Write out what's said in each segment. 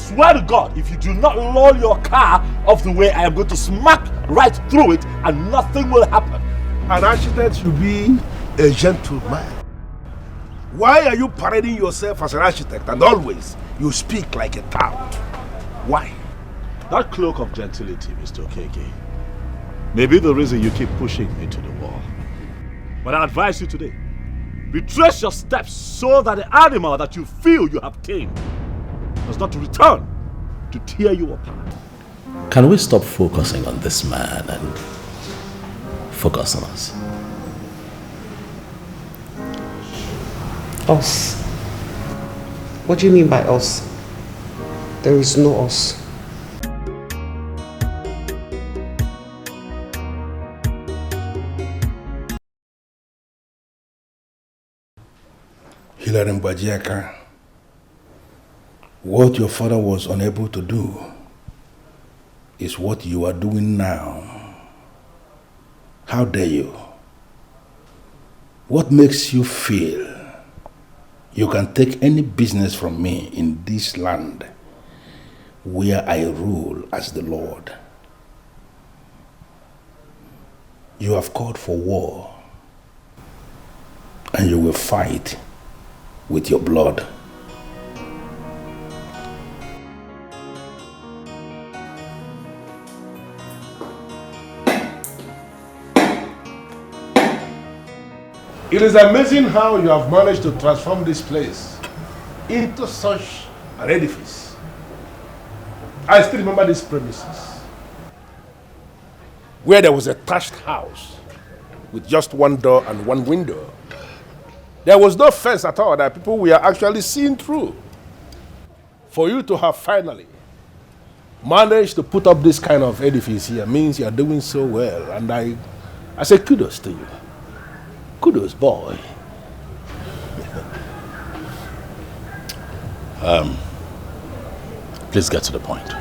swear to God, if you do not roll your car off the way, I am going to smack right through it and nothing will happen. An architect should be a gentleman. Why are you parading yourself as an architect and always you speak like a tout? Why? That cloak of gentility, Mr. KK, may be the reason you keep pushing me to the wall. But I advise you today, retrace your steps so that the animal that you feel you have tamed does not return to tear you apart. Can we stop focusing on this man and focus on us? Us? What do you mean by us? There is no us. HAVILAH, what your father was unable to do is what you are doing now. How dare you? What makes you feel you can take any business from me in this land where I rule as the Lord? You have called for war, and you will fight with your blood. It is amazing how you have managed to transform this place into such an edifice. I still remember these premises, where there was a thatched house with just one door and one window. There was no fence at all that people were actually seeing through. For you to have finally managed to put up this kind of edifice here means you are doing so well, and I say kudos to you. Kudos, boy. Please get to the point.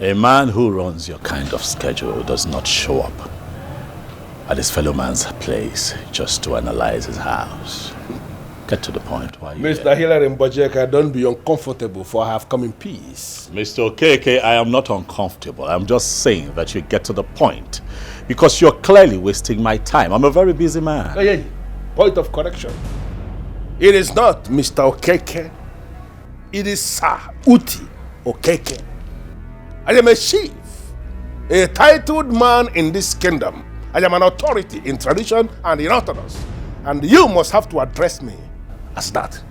A man who runs your kind of schedule does not show up at his fellow man's place just to analyze his house. Get to the point. Why Mr. HAVILAH, don't be uncomfortable, for I have come in peace. Mr. KK, I am not uncomfortable. I'm just saying that you get to the point, because you're clearly wasting my time. I'm a very busy man. Hey, point of correction. It is not Mr. Okeke. It is Sir Uti Okeke. I am a chief, a titled man in this kingdom. I am an authority in tradition and in orthodox. And you must have to address me as that.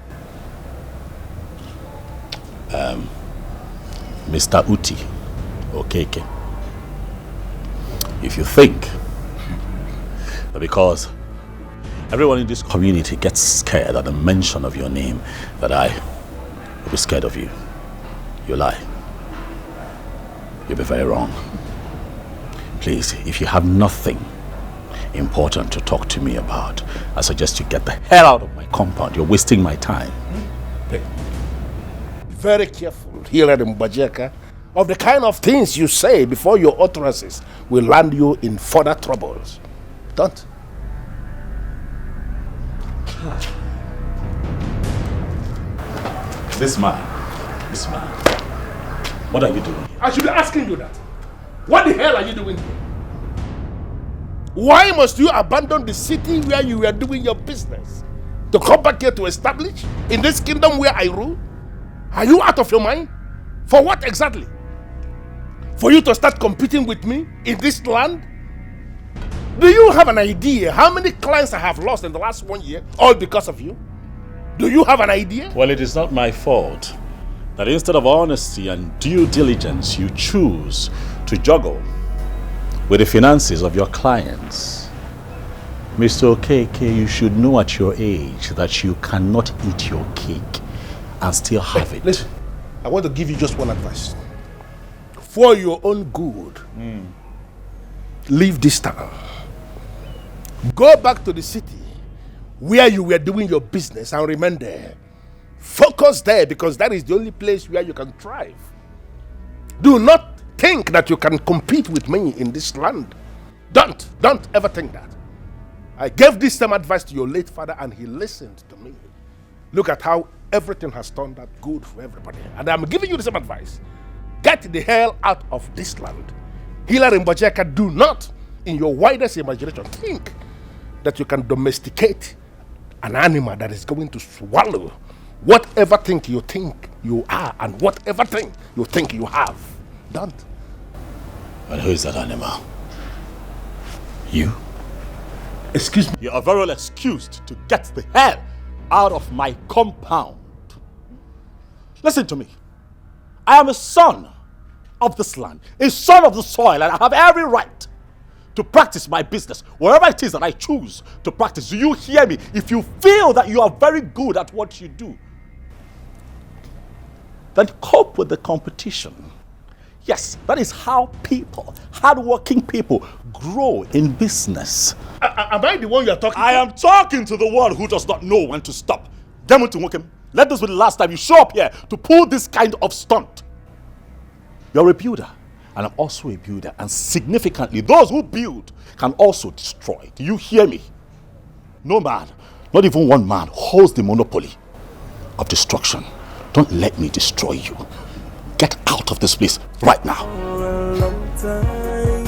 Mr. Uti Okeke, if you think that because everyone in this community gets scared at the mention of your name that I will be scared of you, you lie. You'll be very wrong. Please, if you have nothing important to talk to me about, I suggest you get the hell out of my compound. You're wasting my time. Be very careful, HAVILAH, of the kind of things you say before your utterances will land you in further troubles. Don't. This man, what are you doing? I should be asking you that. What the hell are you doing here? Why must you abandon the city where you were doing your business to come back here to establish in this kingdom where I rule? Are you out of your mind? For what exactly? For you to start competing with me in this land? Do you have an idea how many clients I have lost in the last 1 year, all because of you? Do you have an idea? Well, it is not my fault that instead of honesty and due diligence, you choose to juggle with the finances of your clients. Mr. KK, you should know at your age that you cannot eat your cake and still have it. Listen, I want to give you just one advice. For your own good, leave this town. Go back to the city where you were doing your business and remain there. Focus there, because that is the only place where you can thrive. Do not think that you can compete with me in this land. Don't ever think that. I gave this same advice to your late father and he listened to me. Look at how everything has turned out good for everybody. And I'm giving you the same advice. Get the hell out of this land. Hilary and Bajeka, do not, in your widest imagination, think that you can domesticate an animal that is going to swallow whatever thing you think you are and whatever thing you think you have. Don't. And who is that animal? You? Excuse me? You are very well excused to get the hell out of my compound. Listen to me. I am a son of this land, a son of the soil, and I have every right to practice my business, wherever it is that I choose to practice. Do you hear me? If you feel that you are very good at what you do, then cope with the competition. Yes, that is how people, hardworking people, grow in business. Am I the one you are talking to? I am talking to the one who does not know when to stop. Let this be the last time you show up here to pull this kind of stunt. You're a builder, and I'm also a builder, and significantly, those who build can also destroy. Do you hear me? No man, not even one man, holds the monopoly of destruction. Don't let me destroy you. Get out of this place right now. For a long time,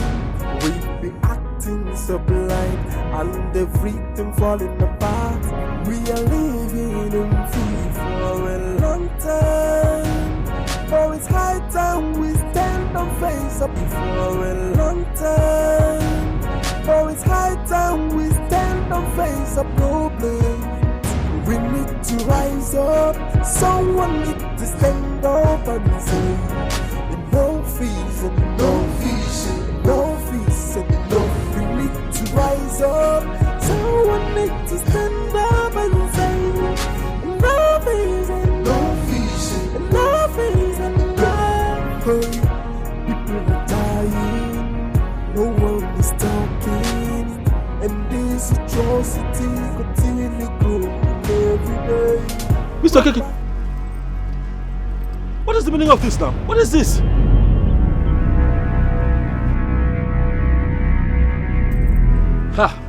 we've been acting so blind, and everything falling apart. We are living in fear for a long time. For it's high time we stand and face up for a long time. For it's high time we stand and face a problem. We need to rise up. Someone need to stand up and say, no fees and no fees and no fees and no fees. We need to rise up. Someone need to stand up and say, no fees and no fees and no fees and no fees. People are dying, no one is talking, and this atrocity continually growing. Mr. Keke, what is the meaning of this now? What is this?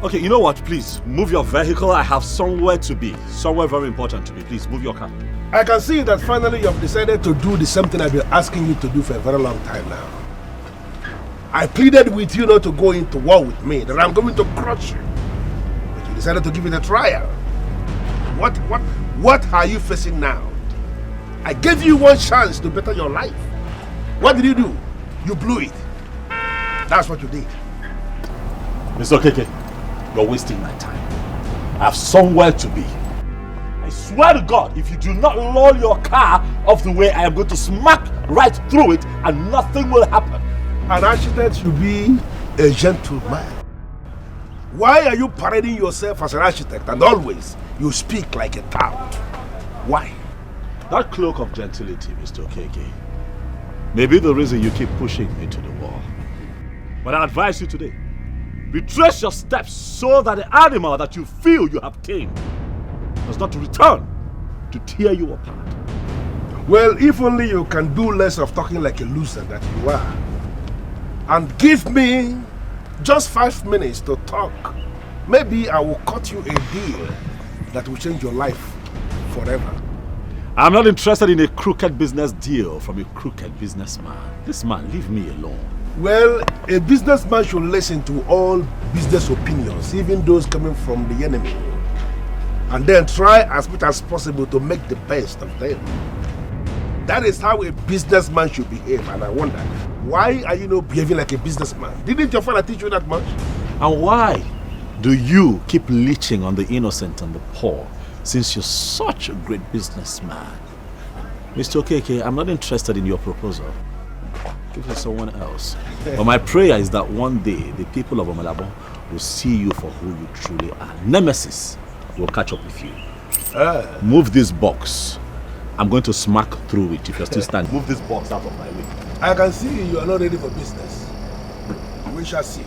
Okay, you know what? Please, move your vehicle. I have somewhere to be. Somewhere very important to be. Please, move your car. I can see that finally you have decided to do the same thing I've been asking you to do for a very long time now. I pleaded with you not to go into war with me, that I'm going to crush you. But you decided to give it a trial. What are you facing now? I gave you one chance to better your life. What did you do? You blew it. That's what you did. Mr. Keke, you're wasting my time. I have somewhere to be. I swear to God, if you do not lower your car off the way, I am going to smack right through it and nothing will happen. An architect should be a gentleman. Why are you parading yourself as an architect and always you speak like a tout? Why? That cloak of gentility, Mr. Keke, may be the reason you keep pushing me to the wall. But I advise you today, retrace your steps so that the animal that you feel you have tamed does not return to tear you apart. Well, if only you can do less of talking like a loser that you are, and give me just 5 minutes to talk, maybe I will cut you a deal that will change your life forever. I'm not interested in a crooked business deal from a crooked businessman. This man, leave me alone. Well, a businessman should listen to all business opinions, even those coming from the enemy, and then try as much as possible to make the best of them. That is how a businessman should behave, and I wonder, why are you not behaving like a businessman? Didn't your father teach you that much? And why do you keep leeching on the innocent and the poor, since you're such a great businessman? Mr. Keke, I'm not interested in your proposal. Give it to someone else. But my prayer is that one day the people of Omalabo will see you for who you truly are. Nemesis will catch up with you. Move this box. I'm going to smack through it if you're still standing. Move this box out of my way. I can see you are not ready for business. We shall see.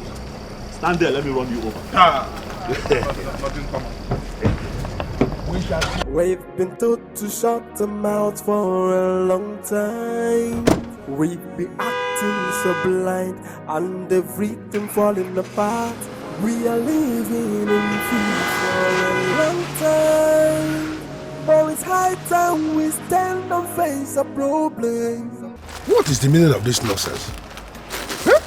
Stand there, let me run you over. We shall see. We've been told to shut the mouth for a long time. We've been acting so blind and everything falling apart. We are living in fear for a long time. But it's high time we stand and face a problem. What is the meaning of this nonsense? Huh?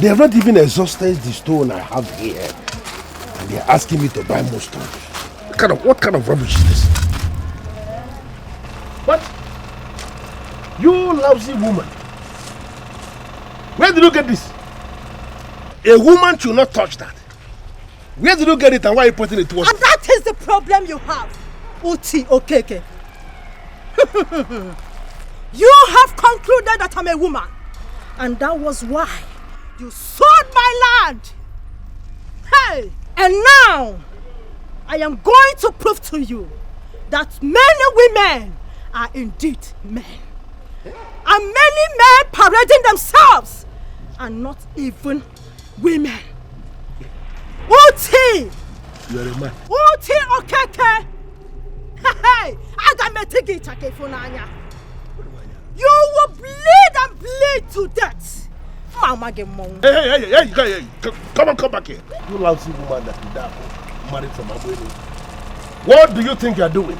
They have not even exhausted the stone I have here. And they are asking me to buy more stone. What kind of rubbish is this? What? You lousy woman. Where did you get this? A woman should not touch that. Where did you get it and why are you putting it towards? And that is the problem you have, Uti Okeke. You have concluded that I'm a woman. And that was why you sold my land. Hey! And now, I am going to prove to you that many women are indeed men. And many men parading themselves are not even women. Uti! You are a man. Uti Okeke! Hey! You will bleed and bleed to death. Mama Gemon. Hey, come back here. You lousy woman that you married from Abuelo. What do you think you are doing?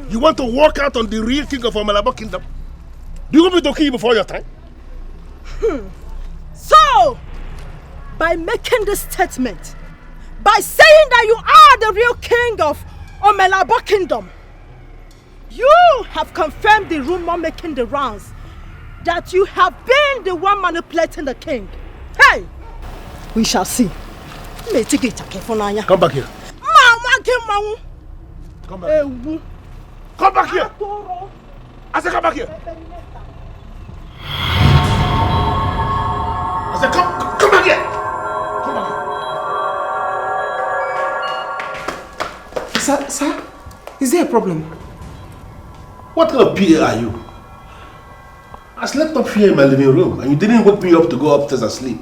You want to walk out on the real king of Omelabo kingdom? Do you want me to kill you before your time? So, by making this statement, by saying that you are the real king of Omelabo kingdom, you have confirmed the rumor making the rounds that you have been the one manipulating the king. Hey, we shall see. Come back here. Come back here. Come back here. I said come back here. I said come back here. Come back here. Sir, is there a problem? What kind of PA are you? I slept up here in my living room and you didn't wake me up to go upstairs and sleep.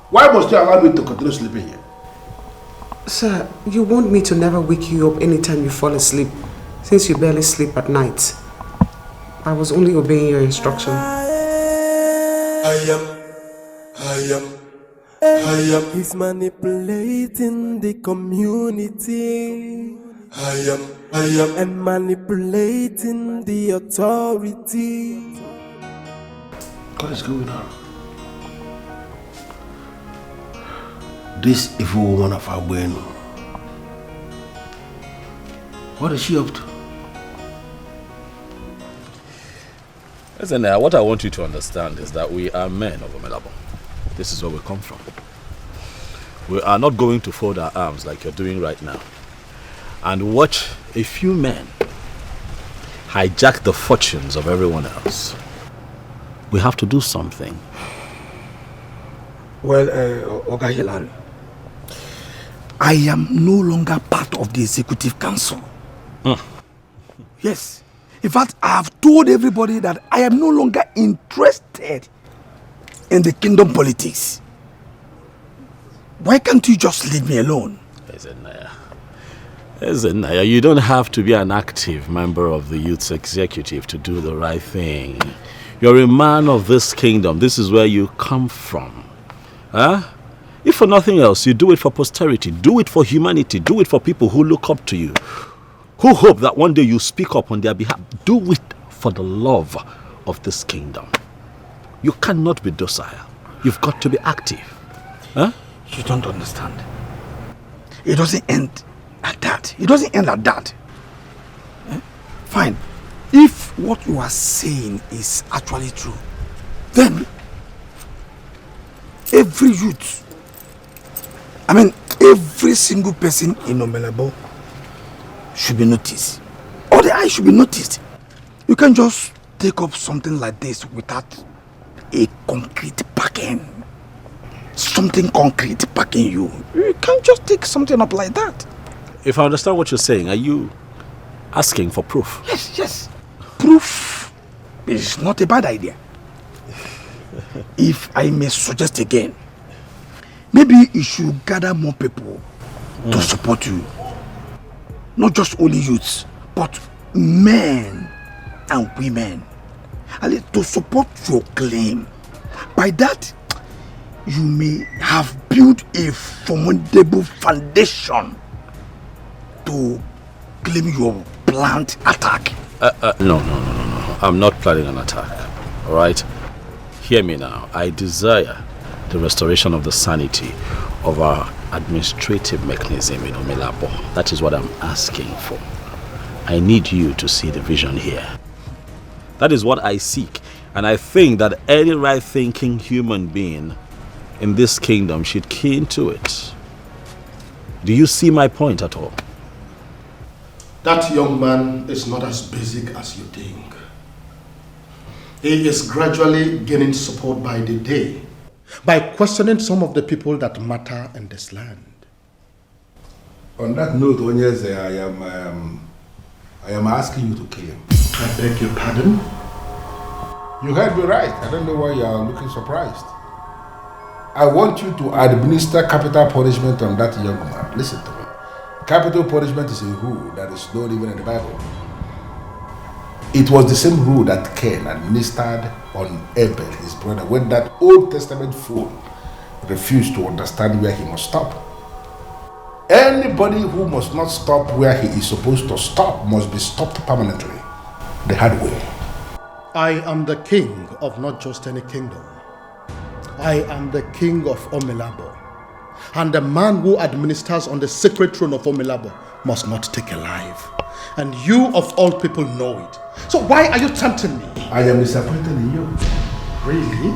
Why must you allow me to continue sleeping here? Sir, you want me to never wake you up anytime you fall asleep, since you barely sleep at night. I was only obeying your instruction. He's manipulating the community. And manipulating the authority. What is going on? This evil woman of Abueno. What is she up to? Listen, what I want you to understand is that we are men of Omelabo. This is where we come from. We are not going to fold our arms like you're doing right now and watch a few men hijack the fortunes of everyone else. We have to do something. Well, Oga Hilary, I am no longer part of the executive council. Yes. In fact, I have told everybody that I am no longer interested in the kingdom politics. Why can't you just leave me alone? Naya, you don't have to be an active member of the youth's executive to do the right thing. You're a man of this kingdom. This is where you come from. Huh? If for nothing else, you do it for posterity. Do it for humanity. Do it for people who look up to you, who hope that one day you speak up on their behalf. Do it for the love of this kingdom. You cannot be docile. You've got to be active. Huh? You don't understand. It doesn't end like that. It doesn't end like that. Fine. If what you are saying is actually true, then every youth, every single person in Omelabo should be noticed. Or the eye should be noticed. You can't just take up something like this without a concrete backing. Something concrete backing you. You can't just take something up like that. If I understand what you're saying, are you asking for proof? Yes. Proof is not a bad idea. If I may suggest again, maybe you should gather more people to support you. Not just only youths, but men and women. And to support your claim. By that, you may have built a formidable foundation to claim your planned attack. No. I'm not planning an attack. All right? Hear me now. I desire the restoration of the sanity of our administrative mechanism in Omilabo. That is what I'm asking for. I need you to see the vision here. That is what I seek. And I think that any right-thinking human being in this kingdom should key into it. Do you see my point at all? That young man is not as basic as you think. He is gradually gaining support by the day by questioning some of the people that matter in this land. On that note, Onyeze, I am asking you to kill him. I beg your pardon? You heard me right. I don't know why you are looking surprised. I want you to administer capital punishment on that young man. Listen to me. Capital punishment is a rule that is not even in the Bible. It was the same rule that Cain administered on Abel, his brother, when that Old Testament fool refused to understand where he must stop. Anybody who must not stop where he is supposed to stop must be stopped permanently, the hard way. I am the king of not just any kingdom. I am the king of Omilabo. And the man who administers on the sacred throne of Omilabo must not take a life. And you of all people know it. So why are you tempting me? I am disappointed in you. Really?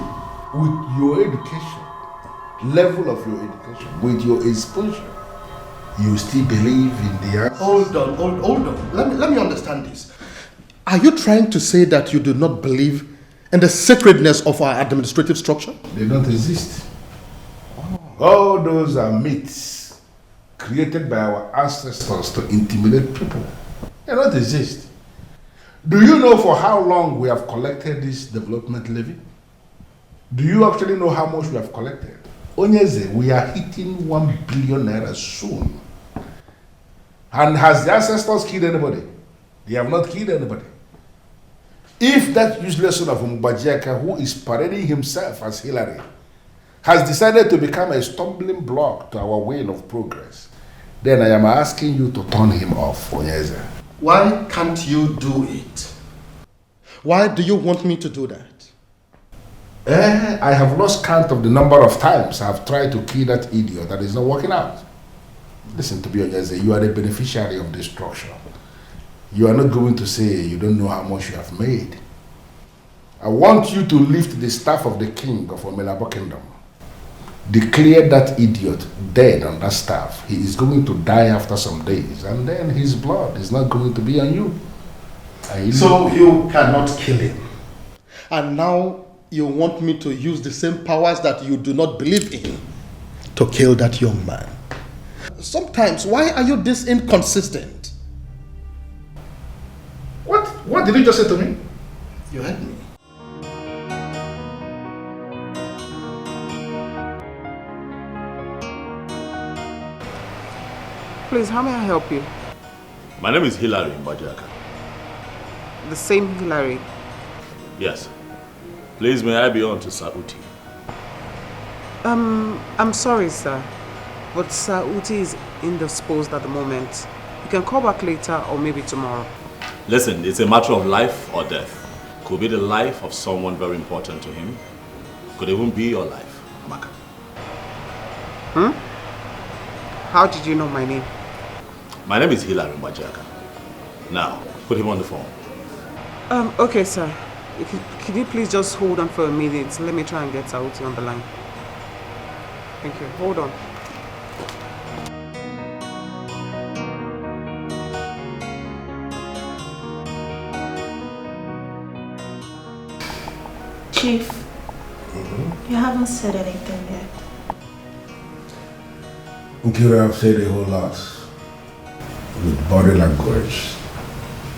With your education, level of your education, with your exposure, you still believe in the answer? Hold on. Let me understand this. Are you trying to say that you do not believe in the sacredness of our administrative structure? They don't exist. All those are myths created by our ancestors to intimidate people. They don't exist. Do you know for how long we have collected this development levy? Do you actually know how much we have collected? Onyeze, we are hitting 1 billion naira soon. And has the ancestors killed anybody? They have not killed anybody. If that useless son of Mbajeka, who is parading himself as Hillary, has decided to become a stumbling block to our way of progress, then I am asking you to turn him off, Onyeze. Why can't you do it? Why do you want me to do that? I have lost count of the number of times I have tried to kill that idiot that is not working out. Listen to me, Onyeze, you are the beneficiary of destruction. You are not going to say you don't know how much you have made. I want you to lift the staff of the king of Omilabo Kingdom. Declare that idiot dead on that staff. He is going to die after some days, and then his blood is not going to be on you. So you cannot kill him. And now you want me to use the same powers that you do not believe in to kill that young man. Sometimes, why are you this inconsistent? What did you just say to me? You heard me. Please, how may I help you? My name is Hillary Mbajaka. The same Hillary. Yes. Please, may I be on to Sauti? I'm sorry, sir, but Sauti is indisposed at the moment. You can call back later or maybe tomorrow. Listen, it's a matter of life or death. Could be the life of someone very important to him. Could even be your life, Amaka. How did you know my name? My name is Hillary Mbajaka. Now, put him on the phone. Okay, sir. Can you please just hold on for a minute? Let me try and get Sauti on the line. Thank you. Hold on. Chief, you haven't said anything yet. Nkira, I've said a whole lot with body language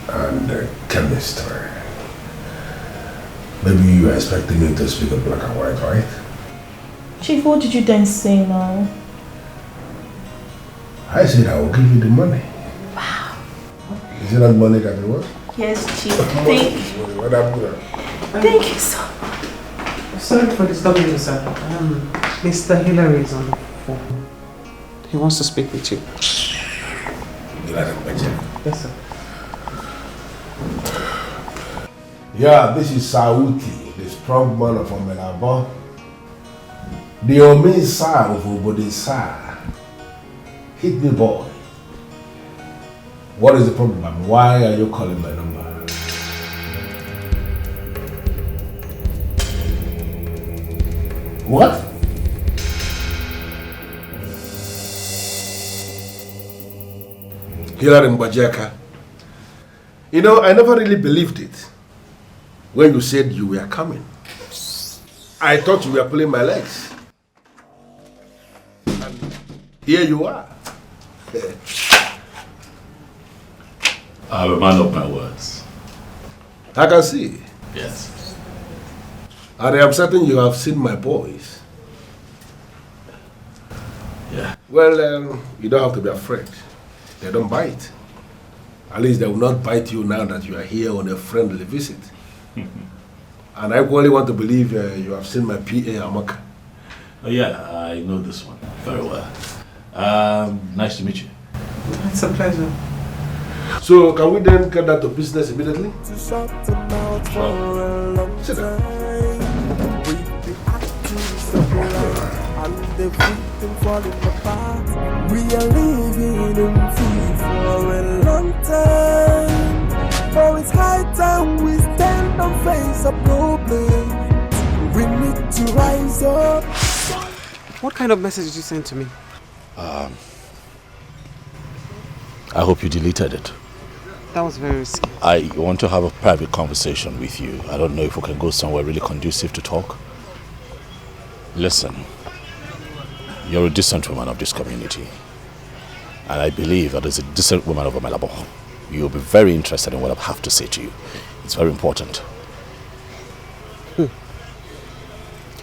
and chemistry. Maybe you are expecting me to speak in black and white, right? Chief, what did you then say now? I said I will give you the money. Wow. Is it not money that it was? Yes, Chief. Thank you so much. Sorry for disturbing you, sir. Mr. Hillary is on the phone. He wants to speak with you. Yes, sir. Yeah, this is Sauti, the strong man of Omelabo. The Omesa of Obodesa. Hit me, boy. What is the problem? Why are you calling my number? What? Hilary Mbajaka. You know, I never really believed it when you said you were coming. I thought you were pulling my legs. And here you are. I'm a man of my words. I can see. Yes. And I am certain you have seen my boys. Yeah. Well, you don't have to be afraid. They don't bite. At least they will not bite you now that you are here on a friendly visit. And I only want to believe you have seen my PA, Amaka. Oh yeah, I know this one very well. Nice to meet you. It's a pleasure. So, can we then get down to business immediately? Sit down. And everything falling apart. We are living in fear for a long time. For it's high time we stand and face a problem. We need to rise up. What kind of message did you send to me? I hope you deleted it. That was very risky. I want to have a private conversation with you. I don't know if we can go somewhere really conducive to talk. Listen, you're a decent woman of this community. And I believe that as a decent woman of Omelabo, you'll be very interested in what I have to say to you. It's very important.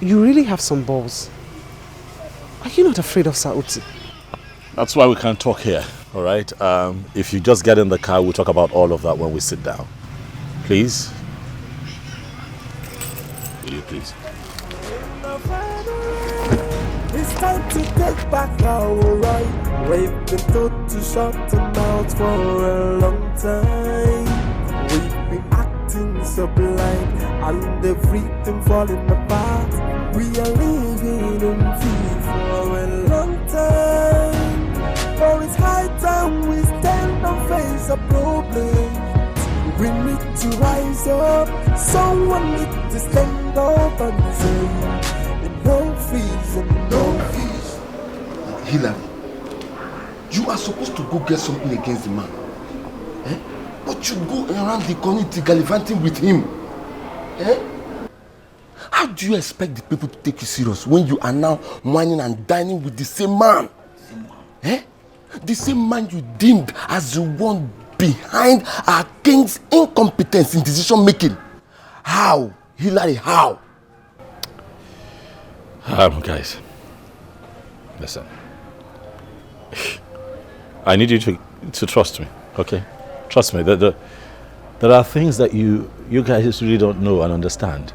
You really have some balls. Are you not afraid of Sauti? That's why we can't talk here, all right? If you just get in the car, we'll talk about all of that when we sit down. Please? Will you please? It's time to take back our right. We've been told to shut them out for a long time. We've been acting so blind and everything falling apart. We are living in fear for a long time. For it's high time we stand and face a problem. We need to rise up. Someone needs to stand up and say, no fees and no fees. Hilary, you are supposed to go get something against the man. Eh? But you go around the community gallivanting with him. Eh? How do you expect the people to take you serious when you are now whining and dining with the same man? Eh? The same man you deemed as the one behind our king's incompetence in decision making. How? Hilary, how? Guys, listen. I need you to trust me, okay? Trust me. There are things that you guys really don't know and understand.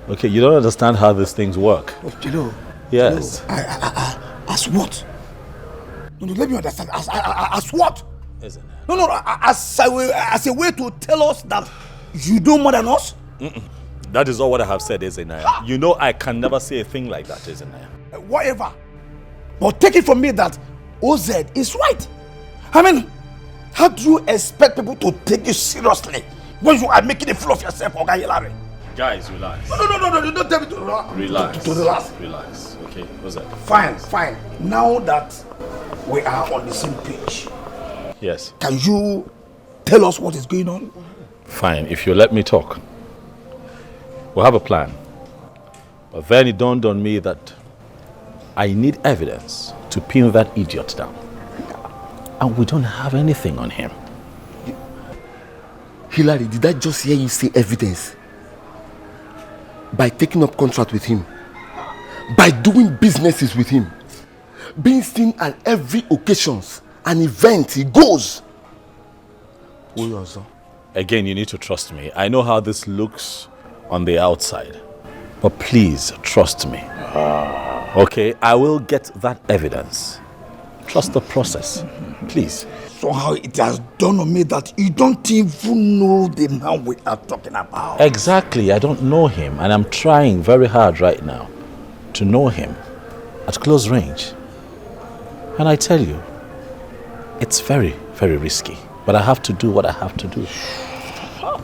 Okay, you don't understand how these things work. You know. Yes. As what? No, let me understand. As what? Isn't it? No, as a way to tell us that you know more than us? That is all what I have said, isn't it? You know I can never say a thing like that, isn't it? Whatever. But take it from me that OZ is right. I mean, how do you expect people to take you seriously when you are making a fool of yourself, Oga Hilary? Guys, relax. No, don't tell me to relax. Relax. To relax. Relax. Okay, what's that? Fine. Now that we are on the same page, Yes. can you tell us what is going on? Fine, if you let me talk. We'll have a plan. But then it dawned on me that I need evidence to pin that idiot down. And we don't have anything on him. Hilary, did I just hear you say evidence? By taking up contract with him, by doing businesses with him, being seen at every occasions, an event he goes. Again, you need to trust me. I know how this looks on the outside, but please trust me. Okay, I will get that evidence. Trust the process, please. Somehow it has dawned on me that you don't even know the man we are talking about. Exactly, I don't know him, and I'm trying very hard right now to know him at close range. And I tell you, it's very, very risky, but I have to do what I have to do.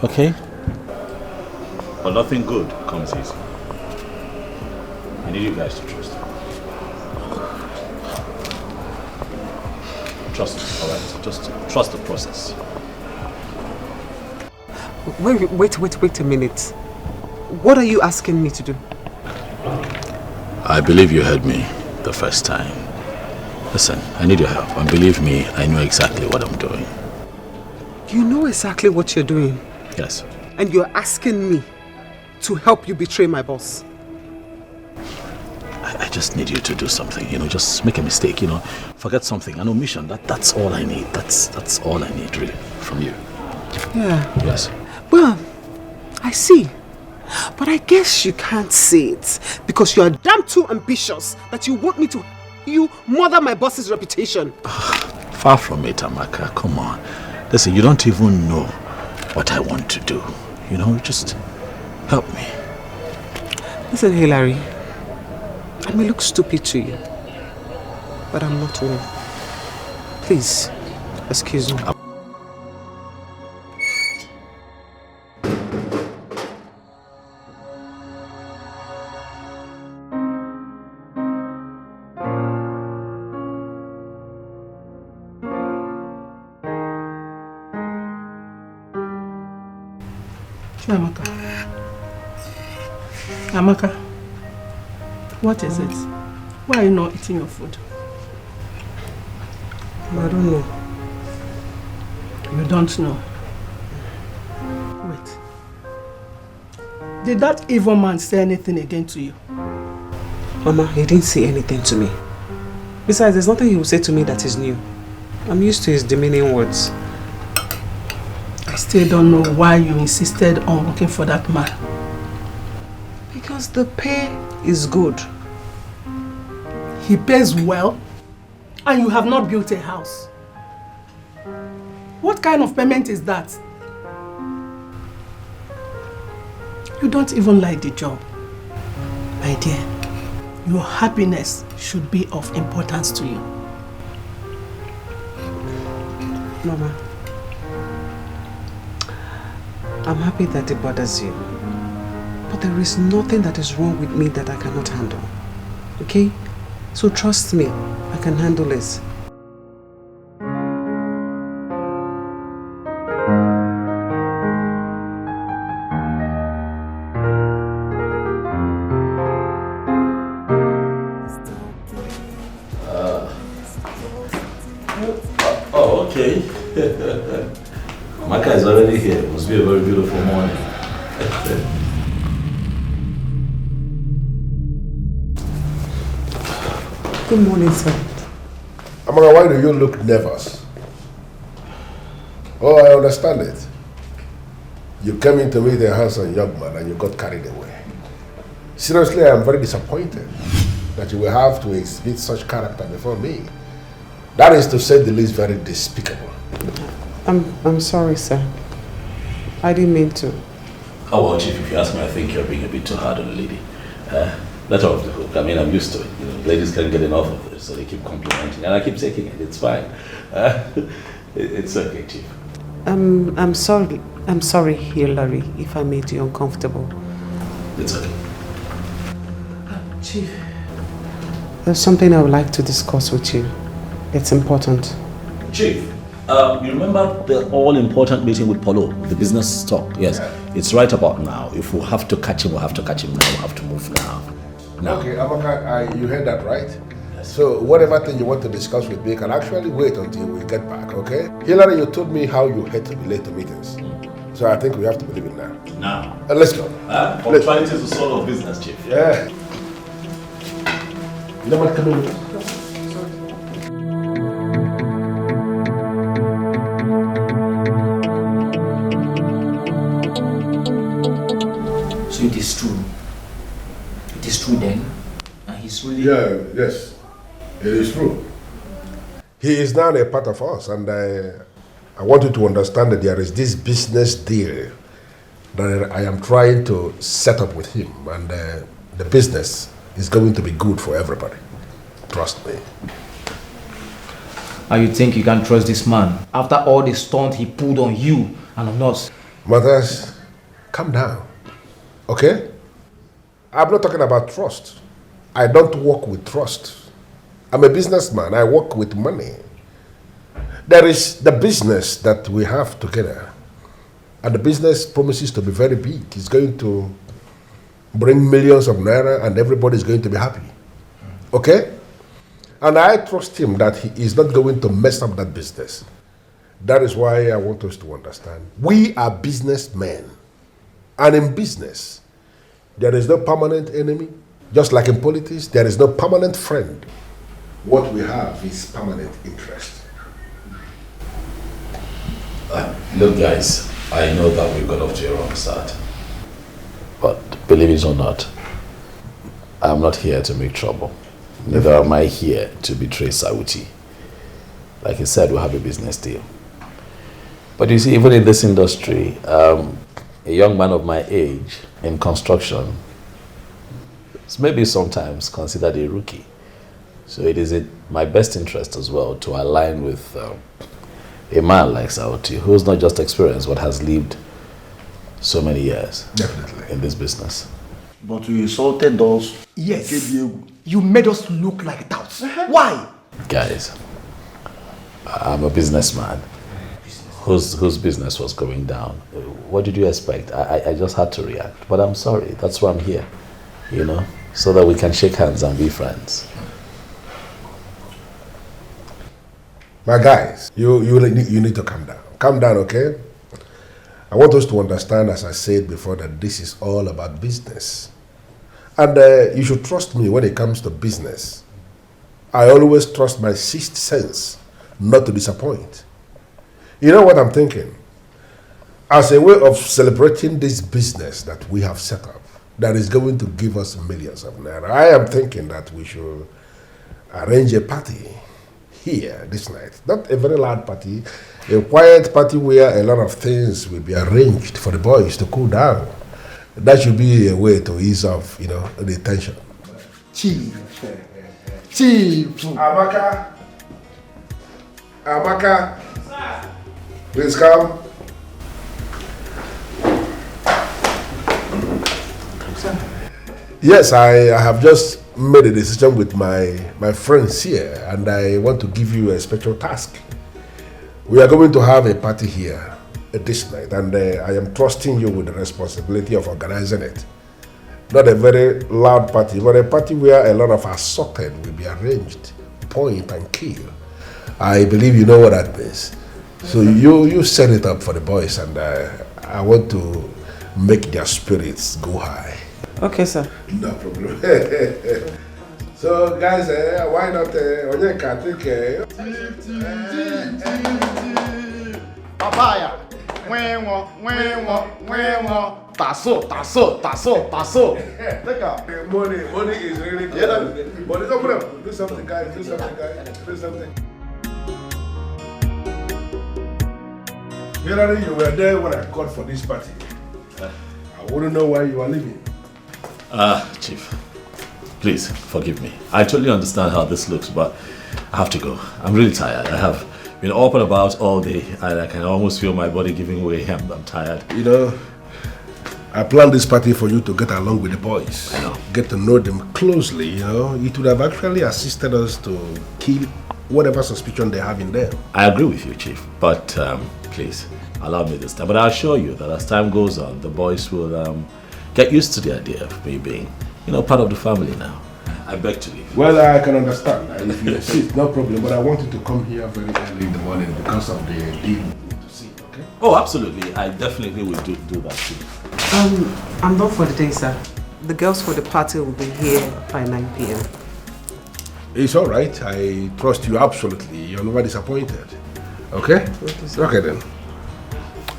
Okay? But nothing good comes easy. I need you guys to trust me. Trust me, all right? Just trust the process. Wait a minute. What are you asking me to do? I believe you heard me the first time. Listen, I need your help, and believe me, I know exactly what I'm doing. You know exactly what you're doing. Yes. And you're asking me to help you betray my boss. I just need you to do something, just make a mistake, forget something, an omission. That's all I need. That's all I need, really, from you. Yeah. Yes. Well, I see. But I guess you can't say it because you are damn too ambitious that you want me to murder my boss's reputation. Far from it, Amaka. Come on. Listen, you don't even know what I want to do. Just help me. Listen, Hilary. I may look stupid to you, but I'm not one. Please, excuse me. Amaka, what is it? Why are you not eating your food? I don't know. You don't know? Wait. Did that evil man say anything again to you? Mama, he didn't say anything to me. Besides, there's nothing he will say to me that is new. I'm used to his demeaning words. I still don't know why you insisted on working for that man. Because the pay is good. He pays well, and you have not built a house. What kind of payment is that? You don't even like the job. My dear, your happiness should be of importance to you. Mama, I'm happy that it bothers you. But there is nothing that is wrong with me that I cannot handle. Okay? So trust me, I can handle it. Oh, okay. Maka is already here. It must be a very beautiful morning. Good morning, sir. Amaka, why do you look nervous? Oh, I understand it. You came in to meet a handsome young man and you got carried away. Seriously, I am very disappointed that you will have to exhibit such character before me. That is, to say the least, very despicable. I'm sorry, sir. I didn't mean to. Oh, well, Chief, if you ask me, I think you're being a bit too hard on a lady. Let her off the hook. I mean, I'm used to it. Ladies can't get enough of it, so they keep complimenting, and I keep taking it. It's fine. It's okay, Chief. I'm sorry. I'm sorry, Hilary, if I made you uncomfortable. It's okay. Chief, there's something I would like to discuss with you. It's important. Chief, you remember the all-important meeting with Paulo, the business talk? Yes, yeah. It's right about now. If we have to catch him, we'll have to catch him now. We'll have to move now. Okay, Amaka, you heard that, right? Yes. So whatever thing you want to discuss with me can actually wait until we get back, okay? Hilary, you told me how you hate to be late to meetings. So I think we have to believe it now. Now. Let's go. Punctuality is the soul of business, Chief. Yeah. You don't want to come in with us? So it is true. It is true then. And he's really... Yeah, yes. It is true. He is now a part of us, and I want you to understand that there is this business deal that I am trying to set up with him, and the business is going to be good for everybody. Trust me. And you think you can trust this man after all the stunt he pulled on you and on us? Matthias, calm down, okay? I'm not talking about trust. I don't work with trust. I'm a businessman. I work with money. There is the business that we have together, and the business promises to be very big. It's going to bring millions of naira, and everybody is going to be happy, okay? And I trust him that he is not going to mess up that business. That is why I want us to understand. We are businessmen. And in business, there is no permanent enemy. Just like in politics, there is no permanent friend. What we have is permanent interest. Look, guys, I know that we've got off to a wrong start. But believe it or not, I'm not here to make trouble. Neither am I here to betray Sauti. Like I said, we have a business deal. But you see, even in this industry, a young man of my age in construction is maybe sometimes considered a rookie. So it is in my best interest as well to align with a man like Sauti, who's not just experienced, but has lived so many years in this business. But you insulted us. Yes. You made us look like doubts. Why? Guys, I'm a businessman whose business was going down. What did you expect? I just had to react. But I'm sorry. That's why I'm here, you know, so that we can shake hands and be friends. My guys, you need to calm down. Calm down, okay? I want us to understand, as I said before, that this is all about business. And you should trust me when it comes to business. I always trust my sixth sense not to disappoint. You know what I'm thinking? As a way of celebrating this business that we have set up, that is going to give us millions of naira, I am thinking that we should arrange a party here this night. Not a very loud party, a quiet party where a lot of things will be arranged for the boys to cool down. That should be a way to ease off, you know, the tension. Chief. Chief. Amaka. Please come. Yes, I have just made a decision with my friends here, and I want to give you a special task. We are going to have a party here this night, and I am trusting you with the responsibility of organizing it. Not a very loud party, but a party where a lot of assorted will be arranged, point and kill. I believe you know what that means. So you set it up for the boys, and I want to make their spirits go high. Okay, sir. No problem. So guys, why not Onyeka take Papaya. Tasso. Look out. Money is really good. But it's open. Do something, guys. Do something. Leonard, you were there when I called for this party. I wouldn't know why you are leaving. Chief, please forgive me. I totally understand how this looks, but I have to go. I'm really tired. I have been up and about all day, and I can almost feel my body giving way. I'm tired. You know, I planned this party for you to get along with the boys. I know. Get to know them closely, you know. It would have actually assisted us to kill whatever suspicion they have in them. I agree with you, Chief, but please, allow me this time. But I assure you that as time goes on, the boys will get used to the idea of me being, you know, part of the family now. I beg to leave. Well, I can understand. If you insist, no problem. But I wanted to come here very early in the morning because of the deal we need to see, okay? Oh, absolutely. I definitely will do that too. I'm not for the day, sir. The girls for the party will be here by 9 p.m. It's all right. I trust you absolutely. You're never disappointed. Okay? Okay then.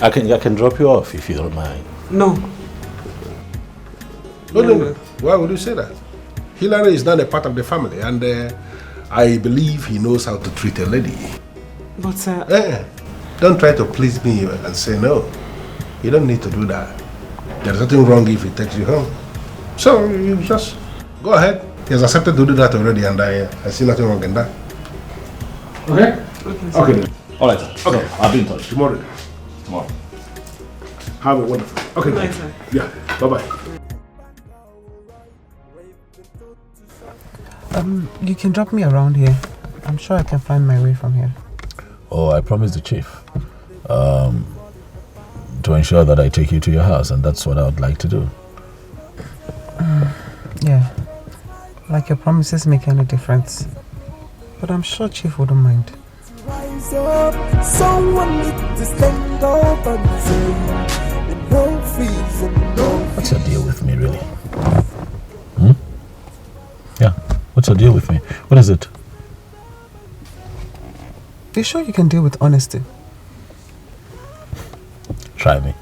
I can drop you off if you don't mind. No. No. Why would you say that? Hillary is not a part of the family, and I believe he knows how to treat a lady. But sir... Don't try to please me and say no. You don't need to do that. There's nothing wrong if he takes you home. So you just go ahead. He has accepted to do that already, and I see nothing wrong in that. Okay? Okay. All right, sir. Okay. So, I'll be in touch. Tomorrow. Have a wonderful. Okay. Good night, sir. Yeah. Bye-bye. You can drop me around here. I'm sure I can find my way from here. Oh, I promised the chief to ensure that I take you to your house, and that's what I would like to do. Yeah. Like your promises make any difference. But I'm sure Chief wouldn't mind. Rise up, someone need to stand up and say, no reason, no. What's your deal with me, really? Yeah, what's your deal with me? What is it? You sure you can deal with honesty? Try me.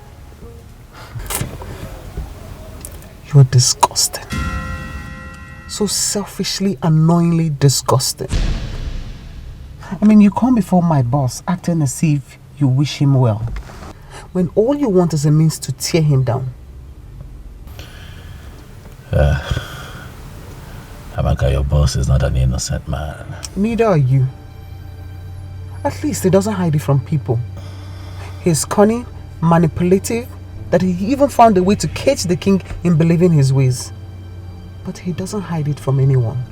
You're disgusting. So selfishly, annoyingly disgusting. I mean, you come before my boss acting as if you wish him well, when all you want is a means to tear him down. Amaka, your boss is not an innocent man. Neither are you. At least he doesn't hide it from people. He's cunning, manipulative, that he even found a way to catch the king in believing his ways. But he doesn't hide it from anyone.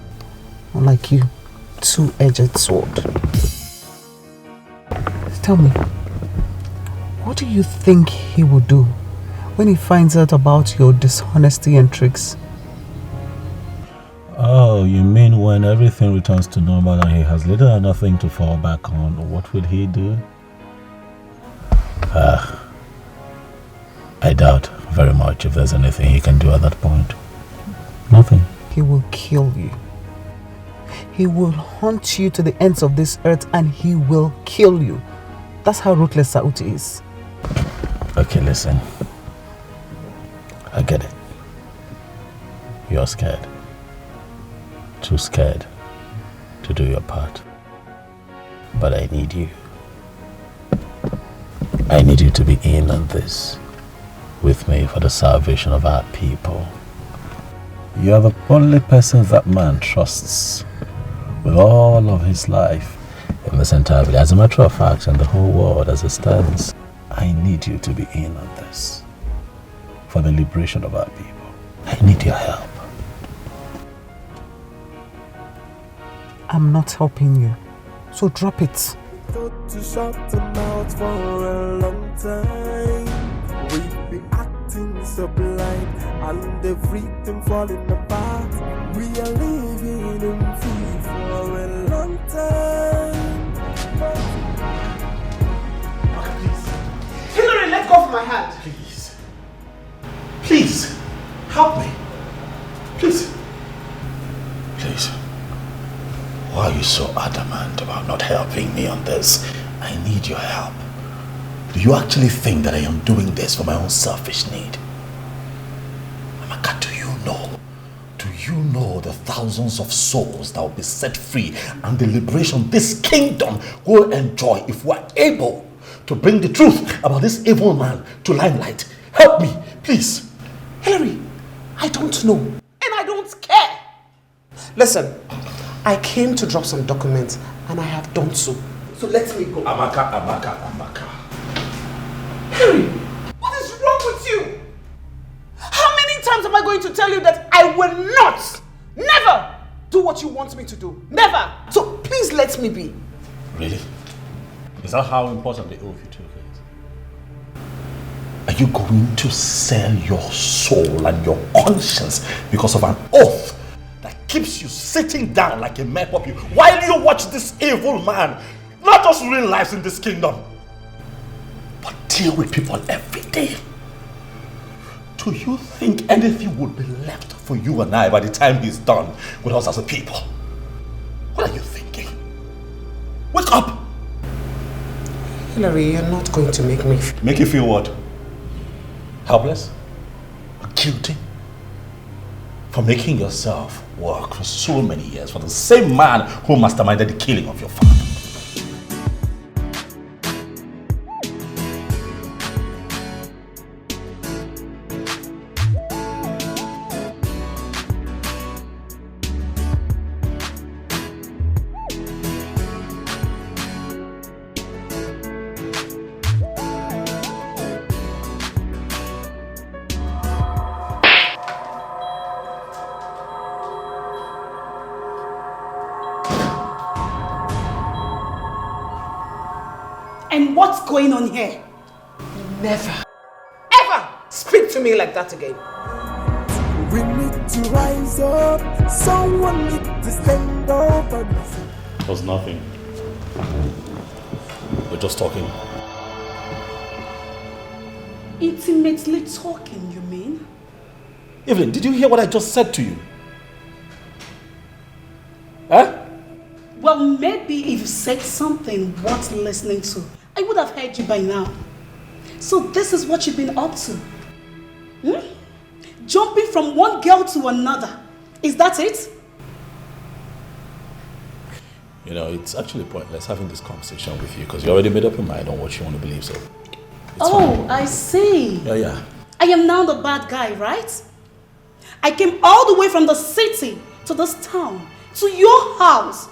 Unlike you, two-edged sword. Tell me, what do you think he will do when he finds out about your dishonesty and tricks? Oh, you mean when everything returns to normal and he has little or nothing to fall back on, what would he do? I doubt very much if there's anything he can do at that point. Nothing. He will kill you. He will hunt you to the ends of this earth and he will kill you. That's how ruthless Sauti is. Okay, listen. I get it. You're scared. Too scared to do your part. But I need you. I need you to be in on this with me for the salvation of our people. You are the only person that man trusts with all of his life in this entire village. As a matter of fact, in the whole world as it stands, I need you to be in on this for the liberation of our people. I need your help. I'm not helping you, so drop it. To shut them out for a long time. We've been acting so blind and everything falling apart. We are living in fear for a long time. Okay, please. Hillary, let go of my hand. Please. Please. Help me. Please. Please. Why are you so adamant about not helping me on this? I need your help. Do you actually think that I am doing this for my own selfish need? Amaka, do you know the thousands of souls that will be set free and the liberation this kingdom will enjoy if we're able to bring the truth about this evil man to limelight? Help me, please. Hillary, I don't know. And I don't care. Listen, I came to drop some documents and I have done so. So let me go. Amaka. Harry, what is wrong with you? How many times am I going to tell you that I will not, never do what you want me to do? Never. So please let me be. Really? Is that how important the oath you took is? Are you going to sell your soul and your conscience because of an oath that keeps you sitting down like a mere puppy while you watch this evil man not just ruin lives in this kingdom, but deal with people every day? Do you think anything would be left for you and I by the time he's done with us as a people? What are you thinking? Wake up! Hillary, you're not going to make me feel... Make you feel what? Helpless? Guilty? for making yourself work for so many years for the same man who masterminded the killing of your father. And what's going on here? Never, ever speak to me like that again. We need to rise up. Someone need to stand up. It was nothing. We're just talking. Intimately talking, you mean? Evelyn, did you hear what I just said to you? Huh? Well, maybe if you said something worth listening to, I would have heard you by now. So this is what you've been up to? Jumping from one girl to another. Is that it? You know, it's actually pointless having this conversation with you because you already made up your mind on what you want to believe, so it's fine. I see. Yeah. I am now the bad guy, right? I came all the way from the city to this town, to your house,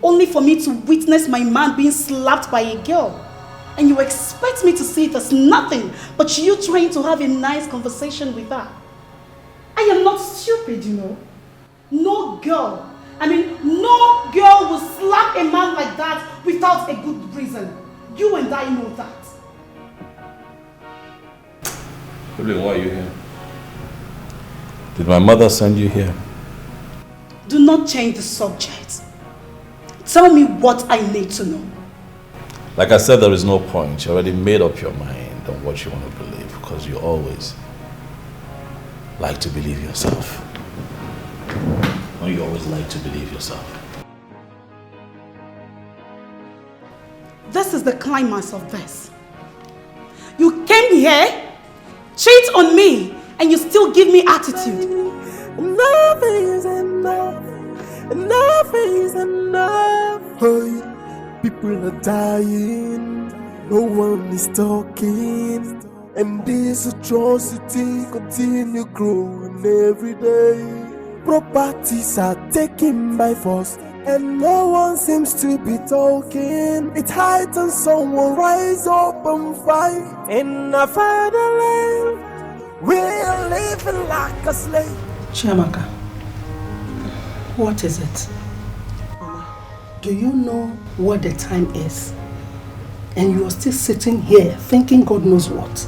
only for me to witness my man being slapped by a girl. And you expect me to see it as nothing but you trying to have a nice conversation with her. I am not stupid, you know. No girl will slap a man like that without a good reason. You and I know that. Evelyn, why are you here? Did my mother send you here? Do not change the subject. Tell me what I need to know. Like I said, there is no point. You already made up your mind on what you want to believe because you always like to believe yourself. Or you always like to believe yourself. This is the climax of this. You came here, cheat on me, and you still give me attitude. Enough is enough. Enough is enough. Hey. People are dying, no one is talking, and this atrocity continue growing every day. Properties are taken by force, and no one seems to be talking. It's high time someone rise up and fight. In our fatherland, we're living like a slave. Chiamaka, what is it? Do you know what the time is? And you are still sitting here thinking God knows what.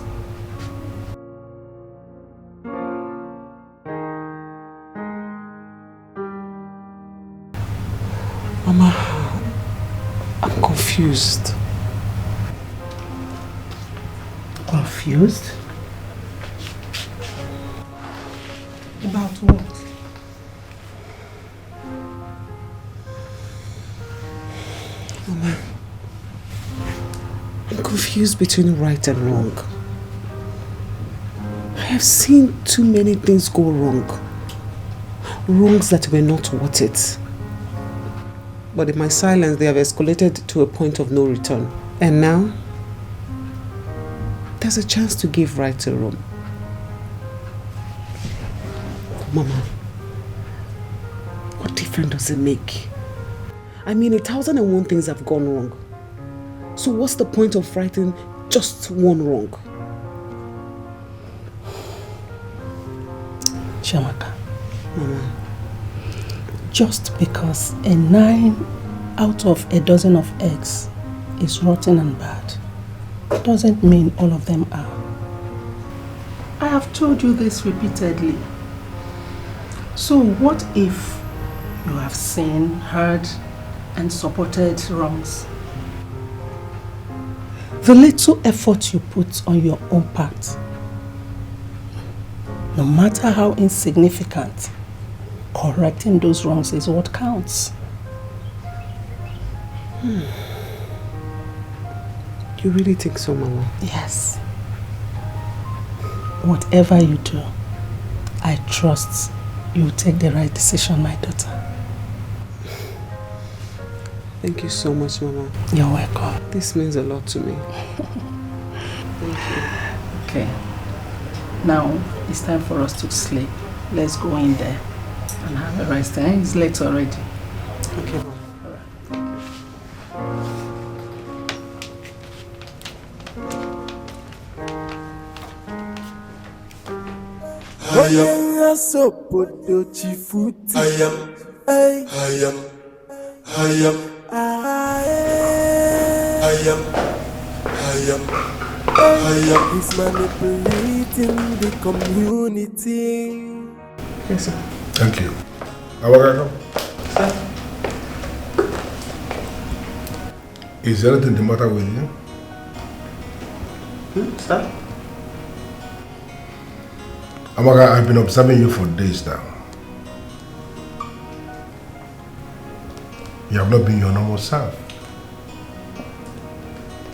Mama, I'm confused. Confused? About what? Mama, I'm confused between right and wrong. I have seen too many things go wrong. Wrongs that were not worth it. But in my silence, they have escalated to a point of no return. And now, there's a chance to give right a wrong. Mama, what difference does it make? I mean, 1,001 things have gone wrong. So what's the point of righting just one wrong? Chiamaka, Mama, just because a 9 out of a dozen of eggs is rotten and bad doesn't mean all of them are. I have told you this repeatedly. So what if you have seen, heard, and supported wrongs? The little effort you put on your own part, no matter how insignificant, correcting those wrongs is what counts. You really think so, Mama? Yes. Whatever you do, I trust you will take the right decision, my daughter. Thank you so much, Mama. You're welcome. This means a lot to me. Thank you. Okay. Now, it's time for us to sleep. Let's go in there and have a rest. It's late already. Okay, Mama. He's manipulating the community. Yes, sir. Thank you. Awagago. Sir? Is there anything the matter with you? Sir? Amaga, I've been observing you for days now. You have not been your normal self.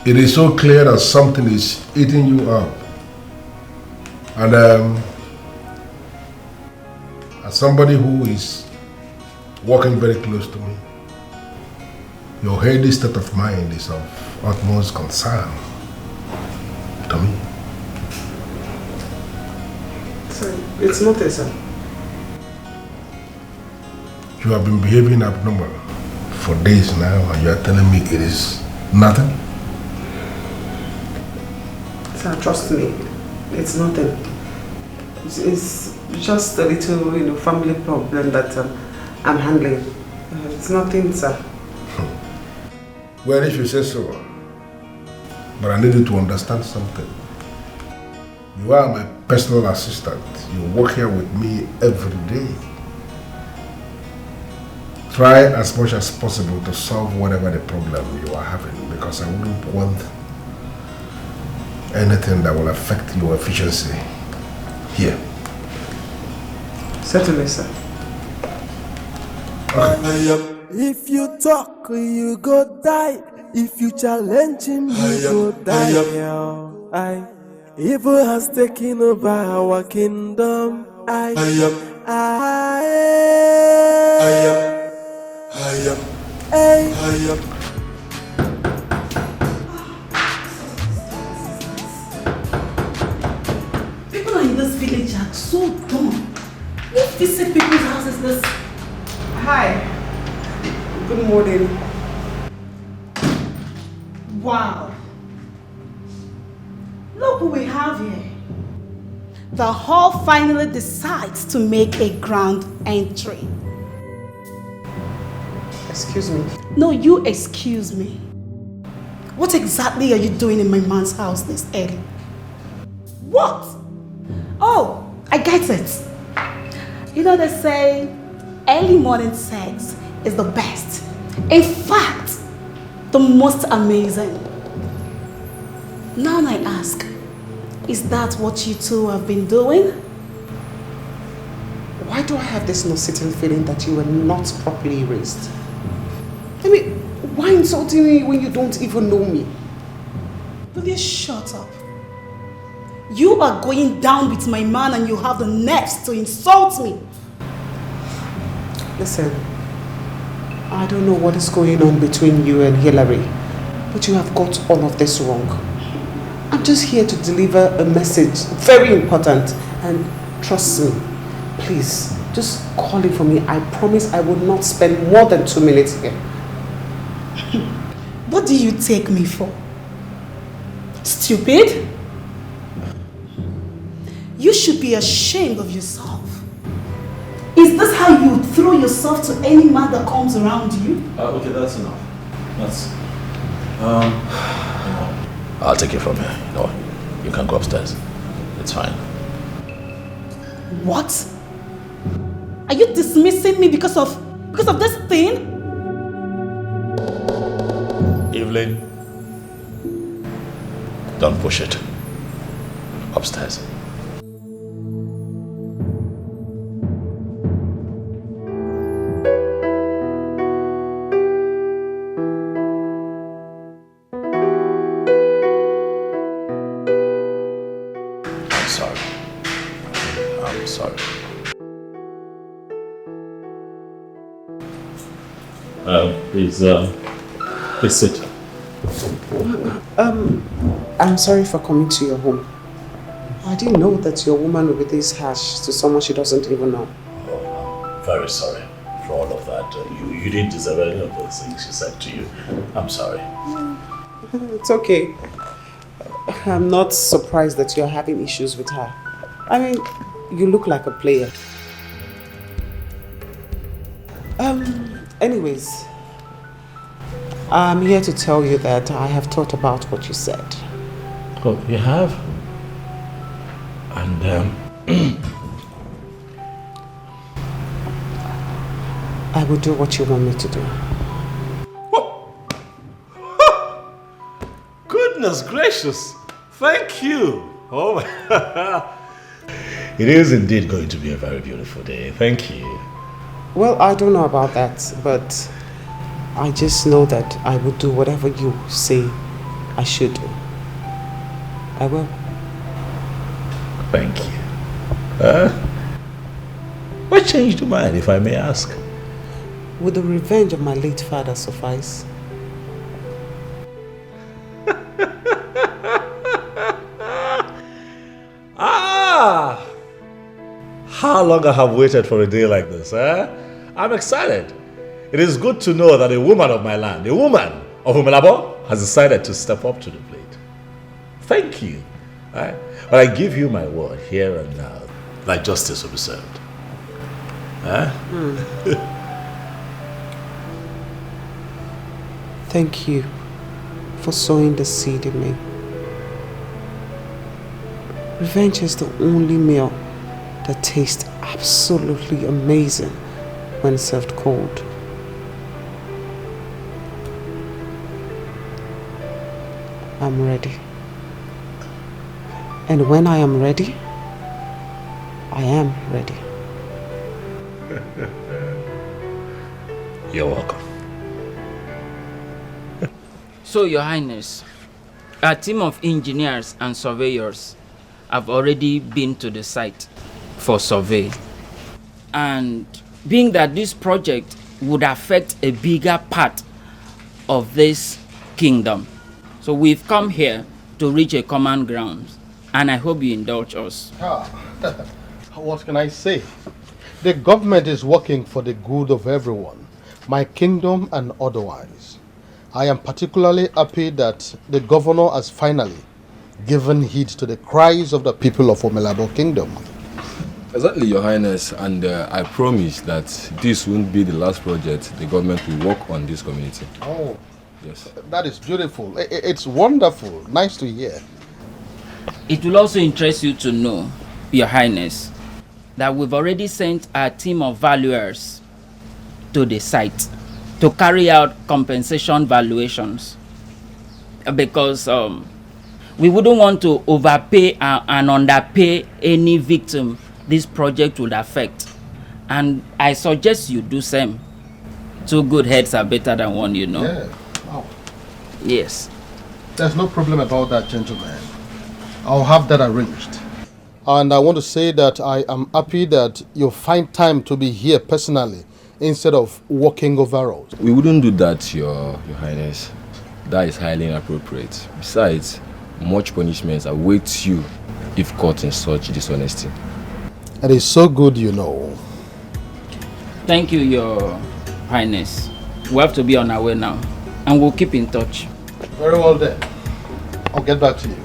It is so clear that something is eating you up. And as somebody who is walking very close to me, your healthy state of mind is of utmost concern to me. Sir, it's not a sir. You have been behaving abnormal for days now and you are telling me it is nothing? Sir, trust me, it's nothing. It's just a little, family problem that I'm handling. It's nothing, sir. Well, if you say so, but I need you to understand something. You are my personal assistant. You work here with me every day. Try as much as possible to solve whatever the problem you are having, because I wouldn't want anything that will affect your efficiency here. Certainly, sir. Okay. If you talk, you go die. If you challenge him, you go die. Evil has taken over our kingdom. People in this village are so dumb. What visit people's houses this? Hi. Good morning. Wow. Look who we have here. The hall finally decides to make a grand entry. Excuse me. No, you excuse me. What exactly are you doing in my man's house this early? What? Oh, I get it. You know they say early morning sex is the best. In fact, the most amazing. Now I ask, is that what you two have been doing? Why do I have this no-sitting feeling that you were not properly raised? I mean, why insulting me when you don't even know me? Will you shut up? You are going down with my man and you have the nerves to insult me. Listen, I don't know what is going on between you and Hillary, but you have got all of this wrong. I'm just here to deliver a message, very important, and trust me, please, just call it for me. I promise I will not spend more than 2 minutes here. What do you take me for? Stupid? You should be ashamed of yourself. Is this how you throw yourself to any man that comes around you? Okay, that's enough. I'll take it from here. You can go upstairs. It's fine. What? Are you dismissing me because of this thing? Evelyn, don't push it. Upstairs. I'm sorry. Please sit. I'm sorry for coming to your home. I didn't know that your woman will be this harsh to someone she doesn't even know. Oh, I'm very sorry for all of that. You didn't deserve any of those things she said to you. I'm sorry. It's okay. I'm not surprised that you're having issues with her. I mean, you look like a player. Anyways, I'm here to tell you that I have thought about what you said. Oh, you have? And, I will do what you want me to do. Goodness gracious! Thank you! Oh my. It is indeed going to be a very beautiful day. Thank you. Well, I don't know about that, but I just know that I will do whatever you say I should do. I will. Thank you. What changed your mind, if I may ask? Would the revenge of my late father suffice? How long I have waited for a day like this, eh? I'm excited. It is good to know that a woman of my land, a woman of Umelabo, has decided to step up to the plate. Thank you. But I give you my word here and now that justice will be served. Thank you for sowing the seed in me. Revenge is the only meal that tastes absolutely amazing when served cold. I'm ready. And when I am ready, I am ready. You're welcome. So, Your Highness, a team of engineers and surveyors have already been to the site for survey. And being that this project would affect a bigger part of this kingdom, so we've come here to reach a common ground, and I hope you indulge us. What can I say? The government is working for the good of everyone, my kingdom and otherwise. I am particularly happy that the governor has finally given heed to the cries of the people of Umelabo Kingdom. Exactly, Your Highness, and I promise that this won't be the last project the government will work on this community. Oh, yes. That is beautiful. It's wonderful. Nice to hear. It will also interest you to know, Your Highness, that we've already sent our team of valuers to the site to carry out compensation valuations, because we wouldn't want to overpay and underpay any victim this project would affect. And I suggest you do same. Two good heads are better than one, you know. Yeah. Wow. Yes. There's no problem about that, gentlemen. I'll have that arranged. And I want to say that I am happy that you find time to be here personally instead of walking over us. We wouldn't do that, Your Highness. That is highly inappropriate. Besides, much punishment awaits you if caught in such dishonesty. It is so good, you know. Thank you, Your Highness. We have to be on our way now, and we'll keep in touch. Very well then. I'll get back to you.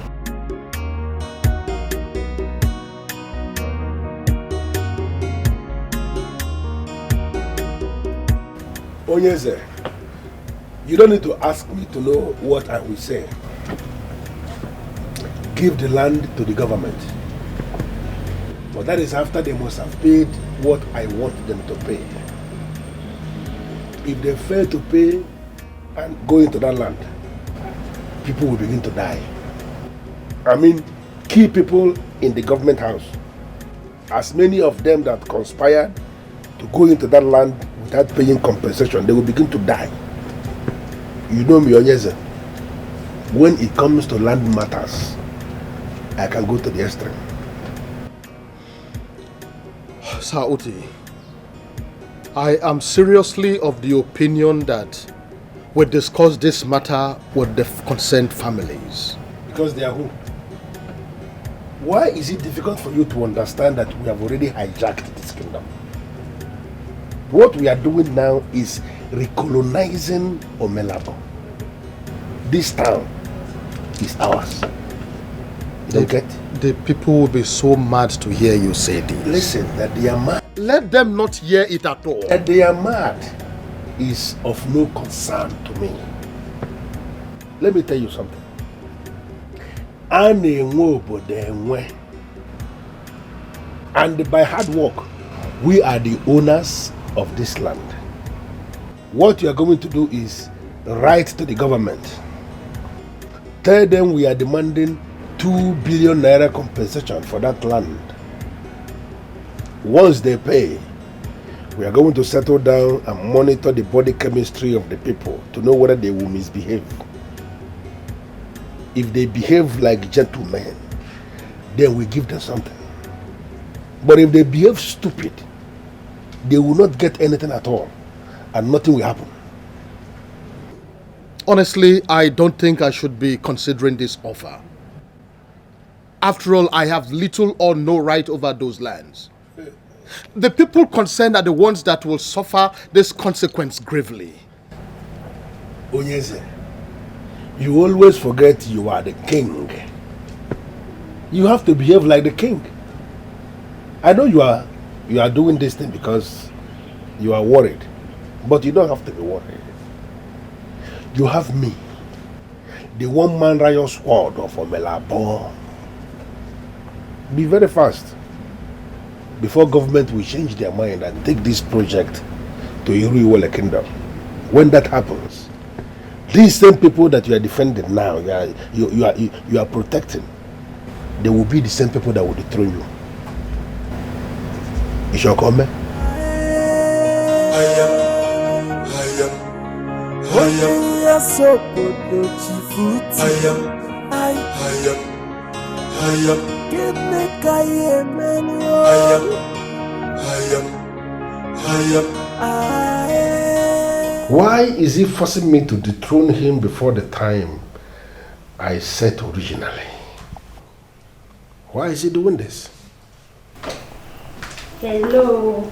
Onyeze, you don't need to ask me to know what I will say. Give the land to the government. But that is after they must have paid what I want them to pay. If they fail to pay and go into that land, people will begin to die. I mean, key people in the government house. As many of them that conspired to go into that land without paying compensation, they will begin to die. You know me, Onyeze. When it comes to land matters, I can go to the extreme. Sir Uti, I am seriously of the opinion that we discuss this matter with the concerned families. Because they are who? Why is it difficult for you to understand that we have already hijacked this kingdom? What we are doing now is recolonizing Omelabo. This town is ours. You don't get? The people will be so mad to hear you say this. Listen, that they are mad. Let them not hear it at all. That they are mad is of no concern to me. Let me tell you something. And by hard work, we are the owners of this land. What you are going to do is write to the government. Tell them we are demanding 2 billion naira compensation for that land. Once they pay, we are going to settle down and monitor the body chemistry of the people to know whether they will misbehave. If they behave like gentlemen, then we give them something. But if they behave stupid, they will not get anything at all, and nothing will happen. Honestly, I don't think I should be considering this offer. After all, I have little or no right over those lands. The people concerned are the ones that will suffer this consequence gravely. Onyeze, you always forget you are the king. You have to behave like the king. I know you are doing this thing because you are worried, but you don't have to be worried. You have me, the one-man riot squad of Omelabo. Be very fast before government will change their mind and take this project to Iruiwele Kingdom. When that happens, these same people that you are defending now, you are protecting, they will be the same people that will dethrone you. You shall come. Why is he forcing me to dethrone him before the time I set originally? Why is he doing this? Hello,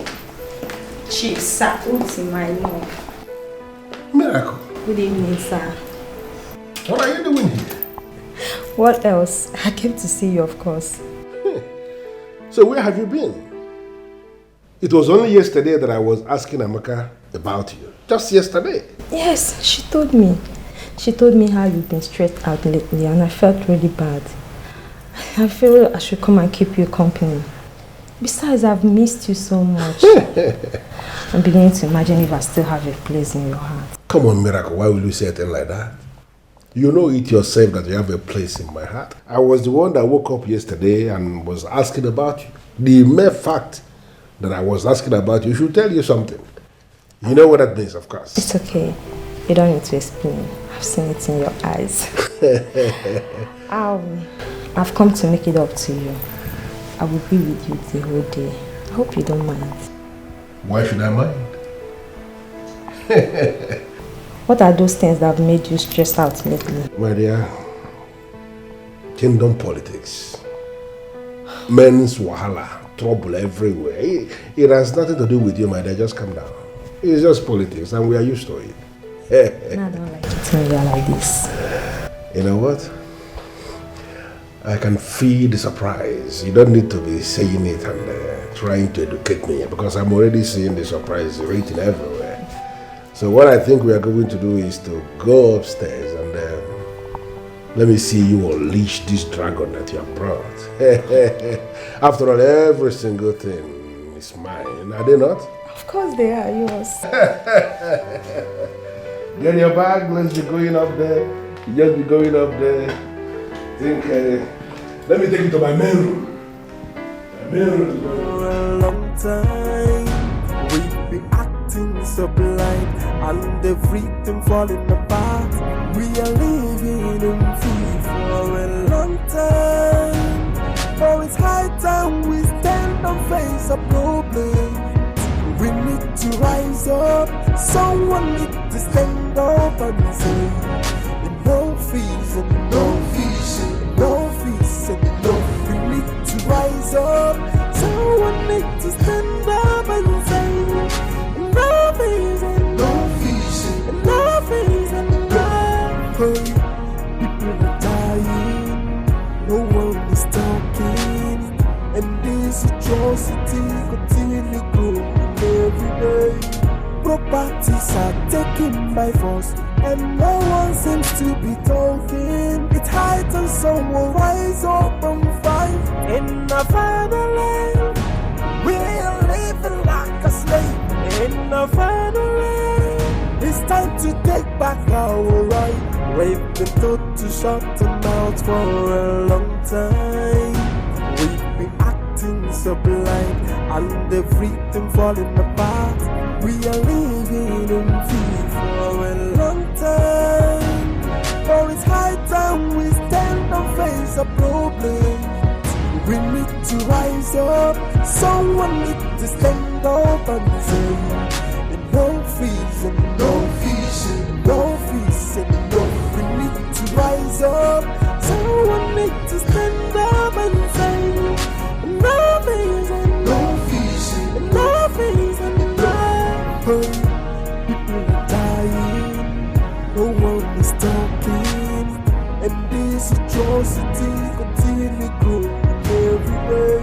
Chief Sauti, my love. Miracle. Good evening, sir. What are you doing here? What else? I came to see you, of course. So where have you been? It was only yesterday that I was asking Amaka about you. Just yesterday. Yes, she told me. She told me how you've been stressed out lately and I felt really bad. I feel I should come and keep you company. Besides, I've missed you so much. I'm beginning to imagine if I still have a place in your heart. Come on, Miracle, why will you say a thing like that? You know it yourself that you have a place in my heart. I was the one that woke up yesterday and was asking about you. The mere fact that I was asking about you should tell you something. You know what that means, of course. It's okay. You don't need to explain. I've seen it in your eyes. I've come to make it up to you. I will be with you the whole day. I hope you don't mind. Why should I mind? What are those things that have made you stressed out lately? My dear, kingdom politics, men's wahala, trouble everywhere. It has nothing to do with you, my dear. Just calm down. It's just politics and we are used to it. No, I don't like it when you are like this. You know what? I can feel the surprise. You don't need to be saying it and trying to educate me because I'm already seeing the surprise written everywhere. So what I think we are going to do is to go upstairs and let me see you unleash this dragon that you have brought. After all, every single thing is mine, are they not? Of course they are yours. Get your bag, let's be going up there. You just be going up there. Think, let me take you to my main room. My main room. For a long time, we've been acting so blind and everything falling apart. We are living in fear for a long time. Oh, it's high time we stand and face a problem. We need to rise up. Someone need to stand up and say, no fees and no fees and no fees and no. We need to rise up. Someone need to stand up and say, no fees and no fees and no fees and no. Hey, people are dying, no one is talking, and this atrocity continue growing every day. Properties are taken by force, and no one seems to be talking. It's high time someone rise up and fight. In our fatherland, we are living like a slave. In our fatherland, it's time to take back our right. We've been told to shut our mouths for a long time. We've been acting so blind, and everything falling apart. We are living in fear for a long time. For it's high time we stand and face a problem. We need to rise up. Someone need to stand up and say, no fees and no fees and no fees and no. We need to rise up. Someone need to stand up and say, no fees and no fees and no fees and no. Hey, people are dying, no one is talking, and this atrocity continue growing every day.